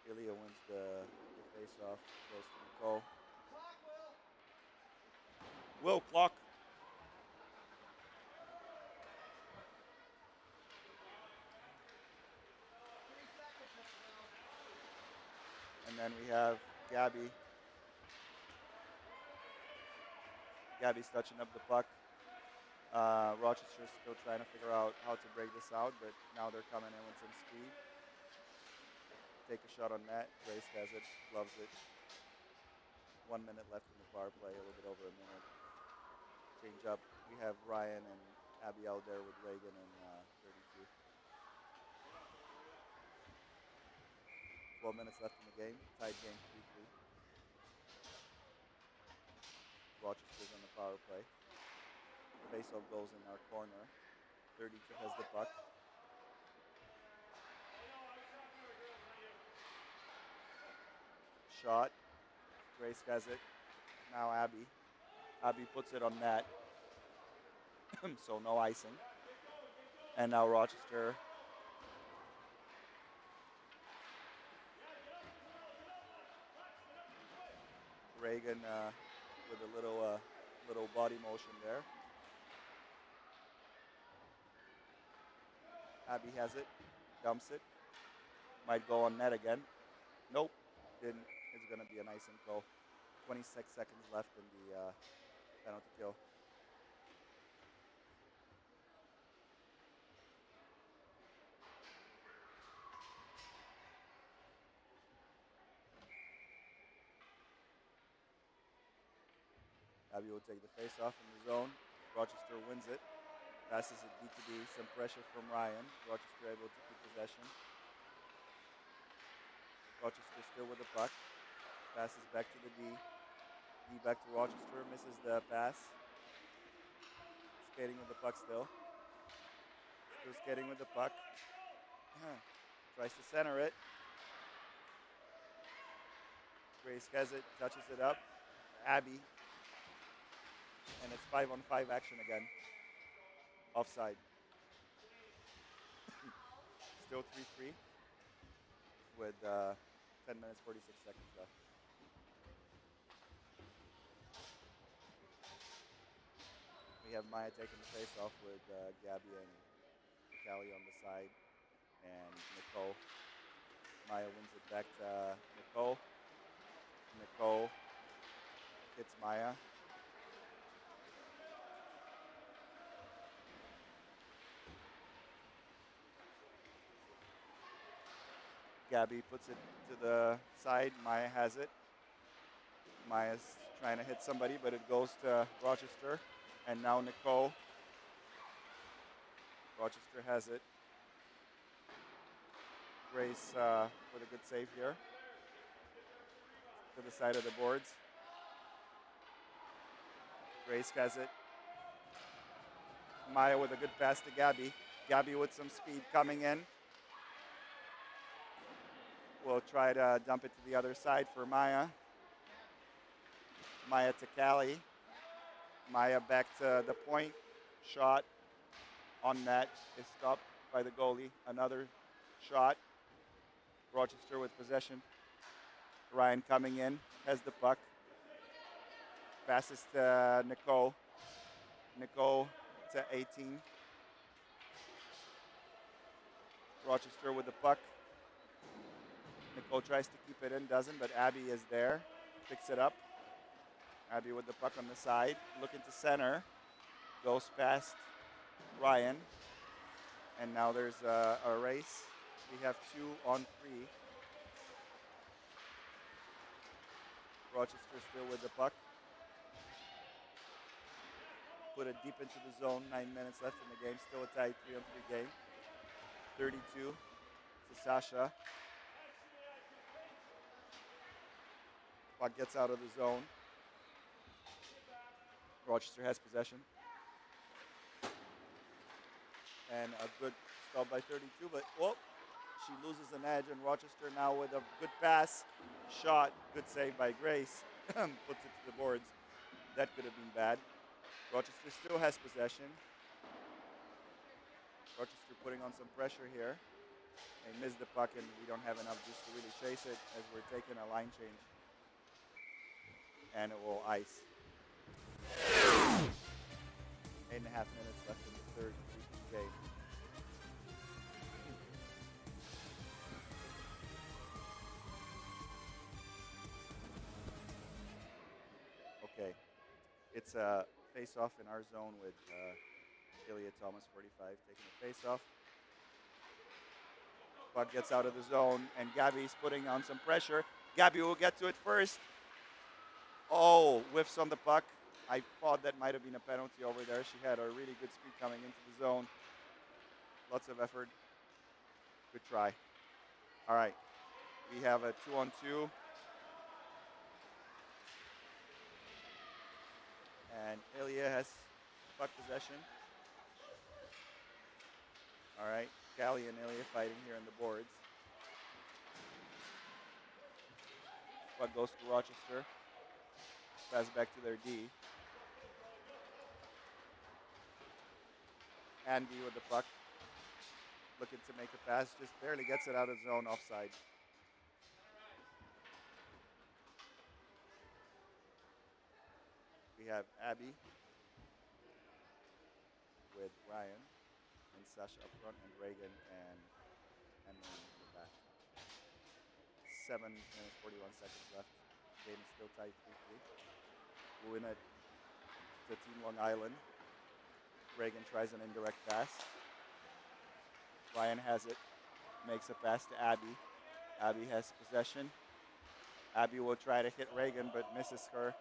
Ilya wins the face-off, goes to Nicole. Will, clock. And then we have Gabby. Gabby's touching up the puck. Rochester's still trying to figure out how to break this out, but now they're coming in with some speed. Take a shot on net. Grace has it, loves it. 1 minute left in the power play, a little bit over a minute. Change up. We have Ryan and Abby out there with Reagan and 32. 12 minutes left in the game. Tied game 3-3. Rochester's on the power play. Face-off goes in our corner. 32 has the puck. Shot. Grace has it. Now Abby. Abby puts it on net. So no icing. And now Rochester. Reagan with a little body motion there. Abby has it, dumps it. Might go on net again. Nope, didn't. It's going to be a nice and goal. 26 seconds left in the penalty kill. Abby will take the face-off in the zone. Rochester wins it. Passes it D to D. Some pressure from Ryan. Rochester able to keep possession. Rochester still with the puck. Passes back to the D. D back to Rochester. Misses the pass. Skating with the puck still. Still skating with the puck. Tries to center it. Grace has it. Touches it up. Abby. And it's 5-on-5 action again. Offside. Still 3-3 with 10 minutes, 46 seconds left. We have Maya taking the face off with Gabby and Callie on the side and Nicole. Maya wins it back to Nicole. Nicole hits Maya. Gabby puts it to the side. Maya has it. Maya's trying to hit somebody, but it goes to Rochester. And now Nicole. Rochester has it. Grace with a good save here. To the side of the boards. Grace has it. Maya with a good pass to Gabby. Gabby with some speed coming in. We'll try to dump it to the other side for Maya. Maya to Callie. Maya back to the point. Shot on net is stopped by the goalie. Another shot. Rochester with possession. Ryan coming in, has the puck. Passes to Nicole. Nicole to 18. Rochester with the puck. Nicole tries to keep it in, doesn't, but Abby is there. Picks it up. Abby with the puck on the side. Looking to center. Goes past Ryan. And now there's a race. We have 2-on-3. Rochester still with the puck. Put it deep into the zone. 9 minutes left in the game. Still a tight 3-on-3 game. 32 to Sasha. Puck gets out of the zone. Rochester has possession. And a good stop by 32, but she loses an edge, and Rochester now with a good pass, shot, good save by Grace, puts it to the boards. That could have been bad. Rochester still has possession. Rochester putting on some pressure here. They miss the puck, and we don't have enough juice to really chase it as we're taking a line change. And it will ice. 8.5 minutes left in the third game. Okay, it's a face-off in our zone with Ilya Thomas, 45, taking a face-off. Puck gets out of the zone, and Gabby's putting on some pressure. Gabby will get to it first. Oh, whiffs on the puck. I thought that might have been a penalty over there. She had a really good speed coming into the zone. Lots of effort. Good try. All right, we have a 2-on-2. And Ilya has puck possession. All right, Callie and Ilya fighting here on the boards. Puck goes to Rochester. Pass back to their D. Andy with the puck. Looking to make a pass. Just barely gets it out of zone, offside. We have Abby with Ryan and Sasha up front, and Reagan and Emily in the back. 7 minutes, 41 seconds left. Game is still tied 3-3. We'll win it to Team Long Island. Reagan tries an indirect pass. Ryan has it. Makes a pass to Abby. Abby has possession. Abby will try to hit Reagan, but misses her.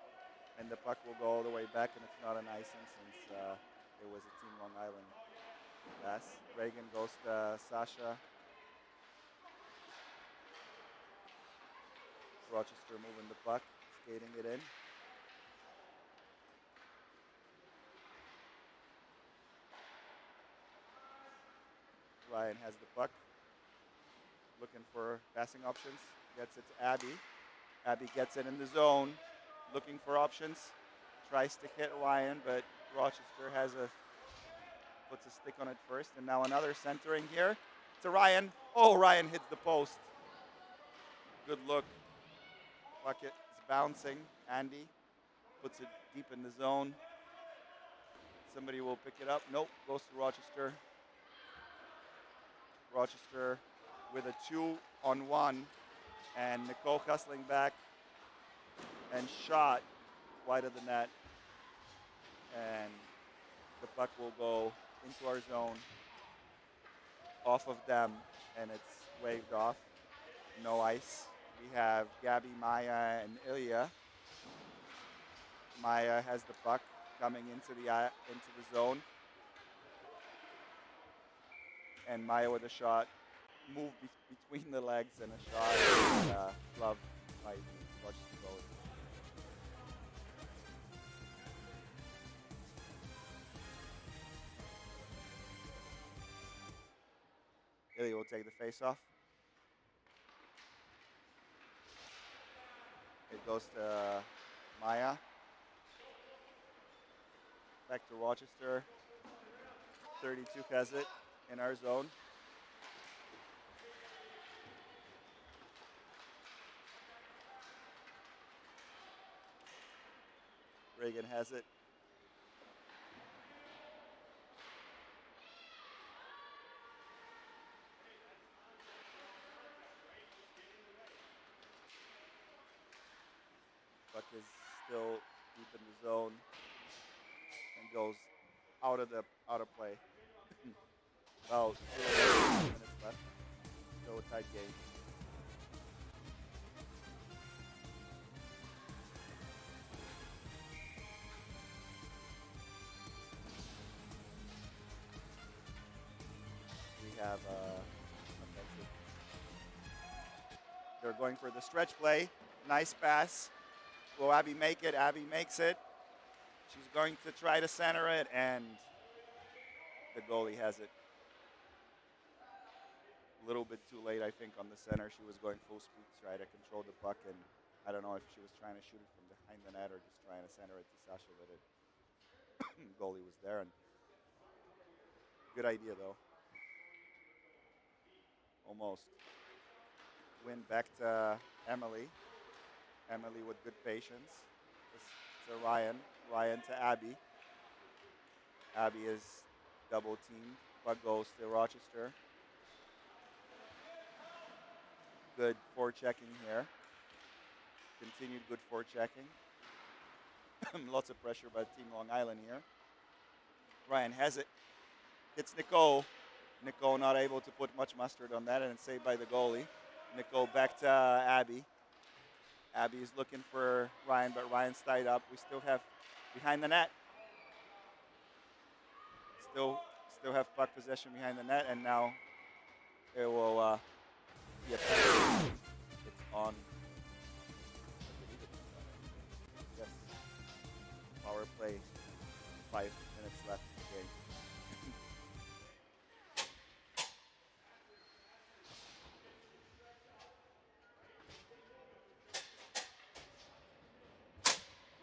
And the puck will go all the way back, and it's not an icing since it was a Team Long Island pass. Reagan goes to Sasha. Rochester moving the puck, skating it in. Ryan has the puck. Looking for passing options. Gets it to Abby. Abby gets it in the zone. Looking for options. Tries to hit Ryan, but Rochester puts a stick on it first. And now another centering here to Ryan. Oh, Ryan hits the post. Good look. Puck is bouncing. Andy puts it deep in the zone. Somebody will pick it up. Nope, goes to Rochester. Rochester with a 2-on-1. And Nicole hustling back and shot wide of the net. And the puck will go into our zone, off of them, and it's waved off. No ice. We have Gabby, Maya, and Ilya. Maya has the puck coming into the zone. And Maya with a shot. Move between the legs and a shot. Glove by Rochester goalie. Ilya will take the face-off. It goes to Maya. Back to Rochester. 32 has it in our zone. Reagan has it. Puck is still deep in the zone and goes out of play. About 2 minutes left. Still a tight game. We have offensive. They're going for the stretch play. Nice pass. Will Abby make it? Abby makes it. She's going to try to center it, and the goalie has it a little bit too late, I think, on the center. She was going full speed to try to control the puck, and I don't know if she was trying to shoot it from behind the net or just trying to center it to Sasha, but it goalie was there. And good idea, though. Almost. Win back to Emily. Emily with good patience. To Ryan. Ryan to Abby. Abby is double teamed. Puck goes to Rochester. Good forechecking here. Continued good forechecking. Lots of pressure by Team Long Island here. Ryan has it. Hits Nicole. Nicole not able to put much mustard on that, and it's saved by the goalie. Nicole back to Abby. Abby is looking for Ryan, but Ryan's tied up. We still have behind the net. Still have puck possession behind the net, and now it will be a penalty. It's on. Yes. Power play. 5 minutes left in the game.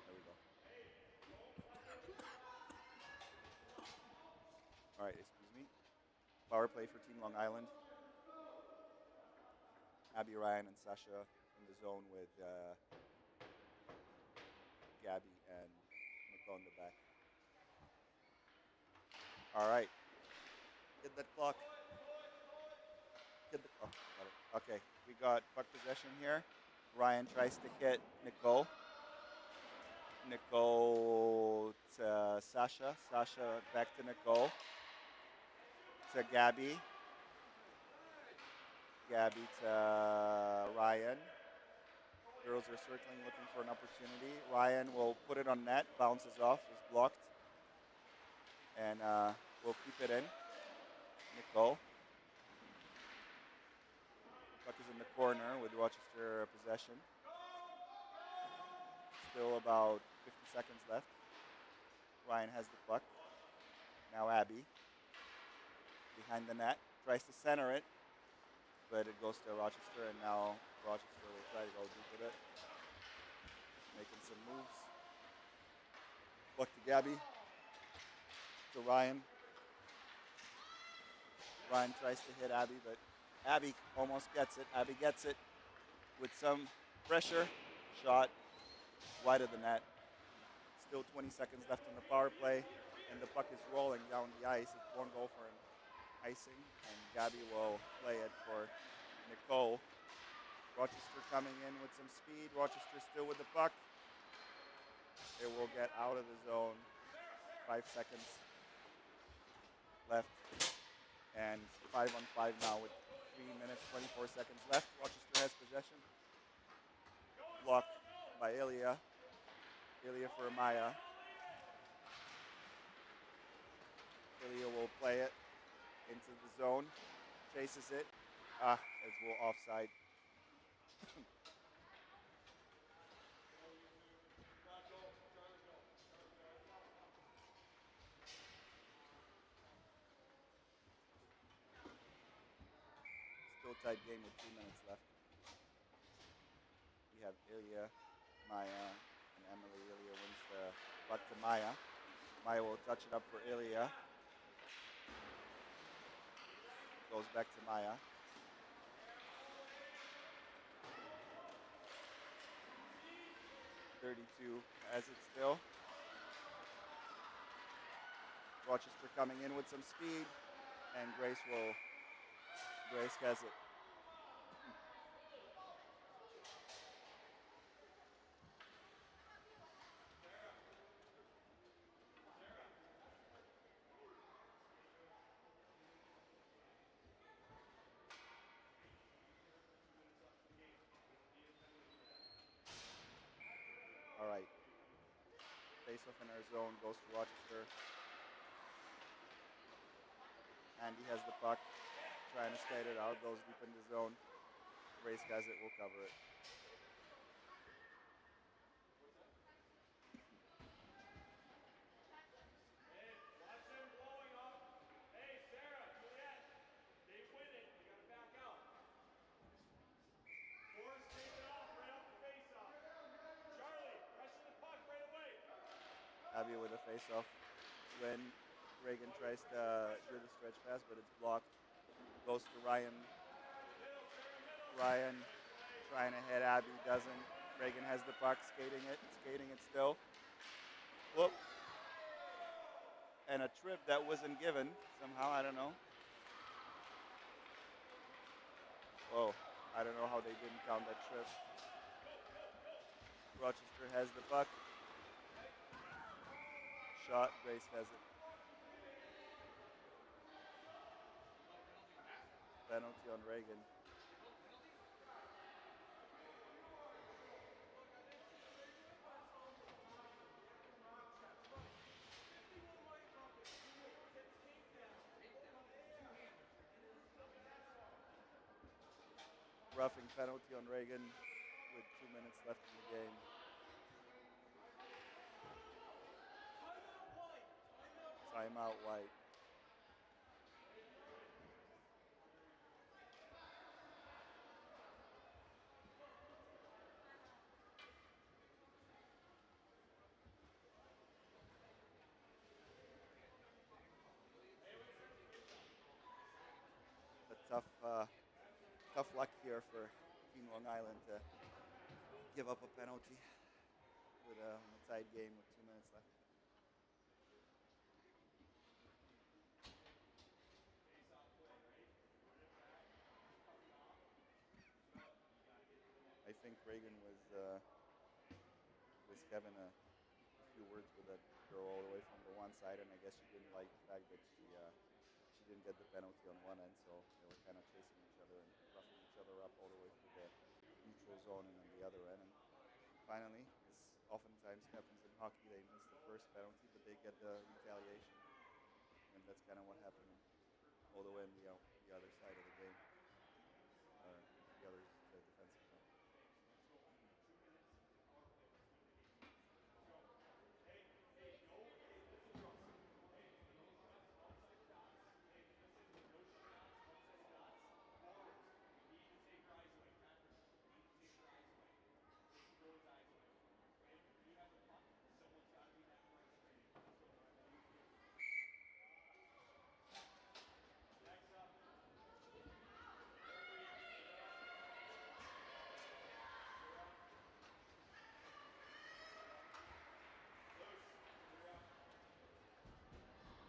There we go. All right, excuse me. Power play for Team Long Island. Abby, Ryan, and Sasha in the zone with Gabby and Nicole in the back. All right. Hit that clock. Hit the clock. Got it. Okay, we got puck possession here. Ryan tries to hit Nicole. Nicole to Sasha. Sasha back to Nicole. To Gabby. Gabby to Ryan. Girls are circling, looking for an opportunity. Ryan will put it on net, bounces off, is blocked. And we'll keep it in. Nicole. Puck is in the corner with Rochester possession. Still about 50 seconds left. Ryan has the puck. Now Abby. Behind the net. Tries to center it. But it goes to Rochester, and now Rochester will try to go deep with it. Making some moves. Puck to Gabby. To Ryan. Ryan tries to hit Abby, but Abby almost gets it. Abby gets it with some pressure. Shot wide of the net. Still 20 seconds left in the power play, and the puck is rolling down the ice. It won't go for an icing, and Gabby will play it for Nicole. Rochester coming in with some speed. Rochester still with the puck. It will get out of the zone. 5 seconds left. And 5-on-5 now with 3 minutes, 24 seconds left. Rochester has possession. Blocked by Ilya. Ilya for Maya. Ilya will play it into the zone. Chases it. As well offside. Still tight game with 2 minutes left. We have Ilya, Maya, and Emily. Ilya wins the puck to Maya. Maya will touch it up for Ilya. Goes back to Maya. .32 has it still. Rochester coming in with some speed, and Grace has it. All right. Face-off in our zone goes to Rochester. Andy has the puck, trying to skate it out, goes deep in the zone. Grace has it, will cover it. Abby with a face-off when Reagan tries to do the stretch pass, but it's blocked. Goes to Ryan. Ryan trying to hit Abby, doesn't. Reagan has the puck, skating it still. Whoop. And a trip that wasn't given somehow, I don't know. Whoa, I don't know how they didn't count that trip. Rochester has the puck. Shot, Grace has it. Penalty on Reagan. Roughing penalty on Reagan with 2 minutes left in the game. Timeout White. A tough luck here for Team Long Island to give up a penalty with a tied game with 2 minutes left. I think Reagan was having a few words with that girl all the way from the one side, and I guess she didn't like the fact that she didn't get the penalty on one end, so they were kind of chasing each other and roughing each other up all the way through the neutral zone and on the other end. And finally, as oftentimes happens in hockey, they miss the first penalty, but they get the retaliation, and that's kind of what happened all the way on the other side of the game, the defensive zone.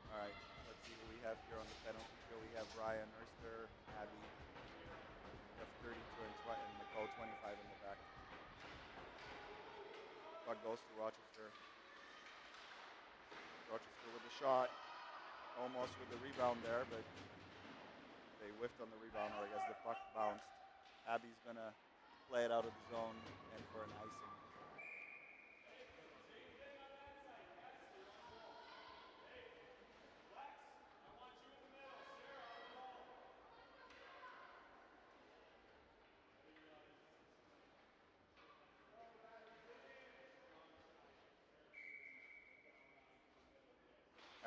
All right, let's see what we have here on the penalty kill. We have Ryan Erster, Abby, we have 32 and Nicole 25 in the back. Puck goes to Rochester. Rochester with the shot, almost with the rebound there, but they whiffed on the rebound, or I guess the puck bounced. Abby's gonna play it out of the zone and for an icing.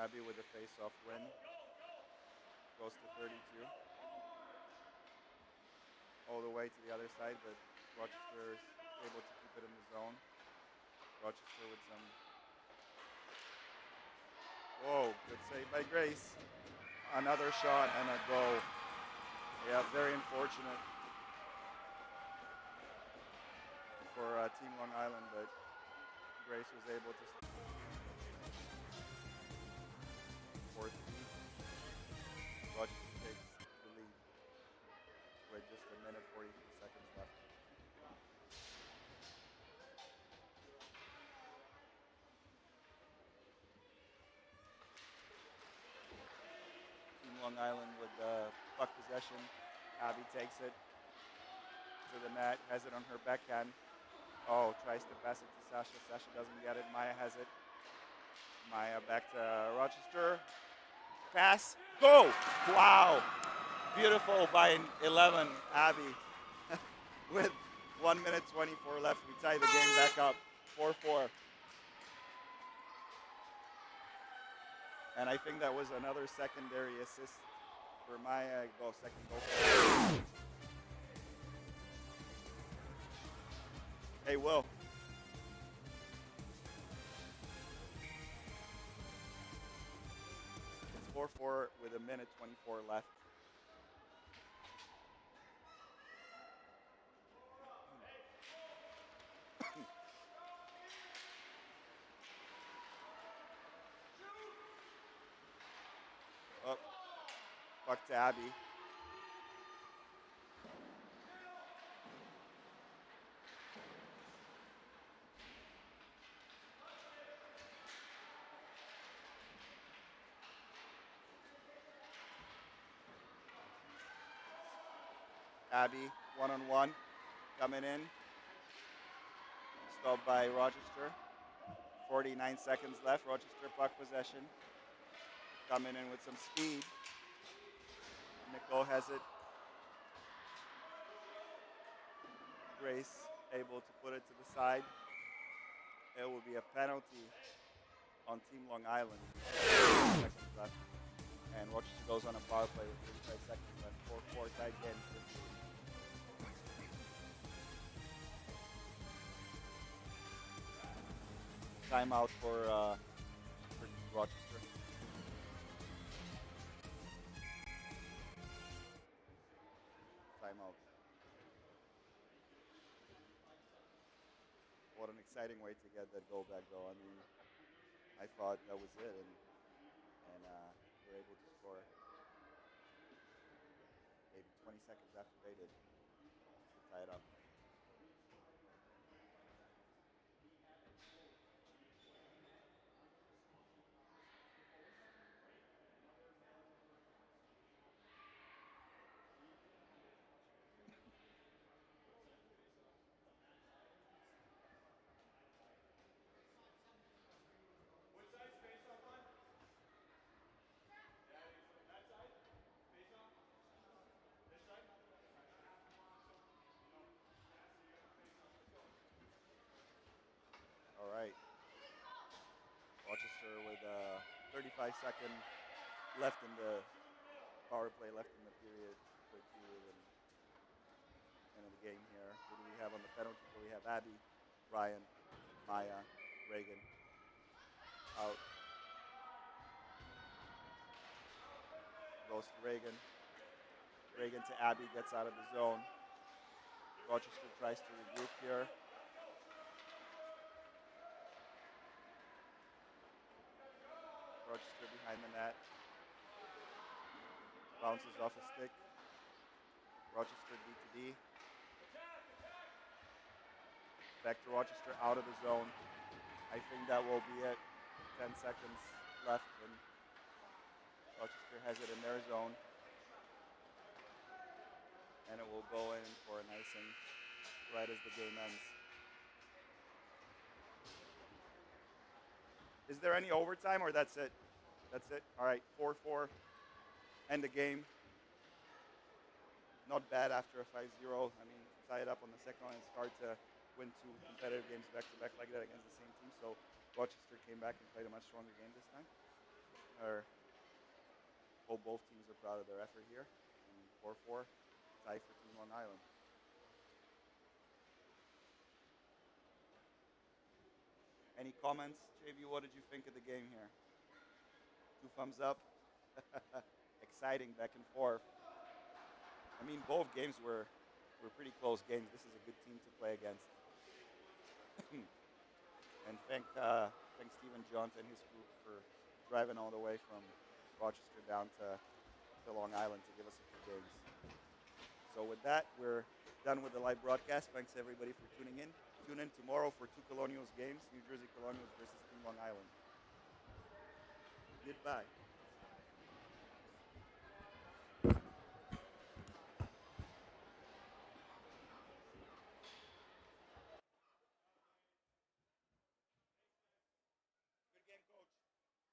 Abby with a face-off win. Goes to 32. All the way to the other side, but Rochester is able to keep it in the zone. Rochester with some... Whoa, good save by Grace. Another shot and a goal. Yeah, very unfortunate for Team Long Island, but Grace was able to... Fourth lead. Rochester takes the lead with just a minute 43 seconds left. Team Long Island with puck possession. Abby takes it to the net, has it on her backhand. Oh, tries to pass it to Sasha. Sasha doesn't get it. Maya has it. Maya back to Rochester. Pass. Go! Wow! Beautiful by 11, Abby. With 1 minute 24 left, we tie the game back up. 4-4. And I think that was another secondary assist for Maya. Second goal. Hey, Will. 4-4 with a minute 24 left. Up, puck to Abby. Abby, one-on-one, coming in. Stopped by Rochester. 49 seconds left. Rochester puck possession. Coming in with some speed. Nicole has it. Grace able to put it to the side. It will be a penalty on Team Long Island. seconds left. And Rochester goes on a power play with 35 seconds left. 4-4 tied game. Timeout for Rochester. Timeout. What an exciting way to get that goal back, though. I mean, I thought that was it, and we're able to score maybe 20 seconds after they did to tie it up. All right. Rochester with 35-second left in the power play, left in the period, quick period, and end of the game here. Who do we have on the penalty kill? We have Abby, Ryan, Maya, Reagan out. Goes to Reagan. Reagan to Abby, gets out of the zone. Rochester tries to regroup here. Rochester behind the net. Bounces off a stick. Rochester D2D. Back to Rochester out of the zone. I think that will be it. 10 seconds left and Rochester has it in their zone. And it will go in for an icing right as the game ends. Is there any overtime or that's it? That's it? All right, 4-4. End the game. Not bad after a 5-0. I mean, tie it up on the second one. It's hard to win two competitive games back-to-back like that against the same team. So Rochester came back and played a much stronger game this time. Hope both teams are proud of their effort here. And 4-4, tie for Team Long Island. Any comments, JV? What did you think of the game here? 2 thumbs up. Exciting back and forth. I mean, both games were pretty close games. This is a good team to play against. And thank Stephen Johns and his group for driving all the way from Rochester down to Long Island to give us a few games. So with that, we're done with the live broadcast. Thanks everybody for tuning in. Tune in tomorrow for 2 Colonials games, New Jersey Colonials versus Team Long Island. Goodbye.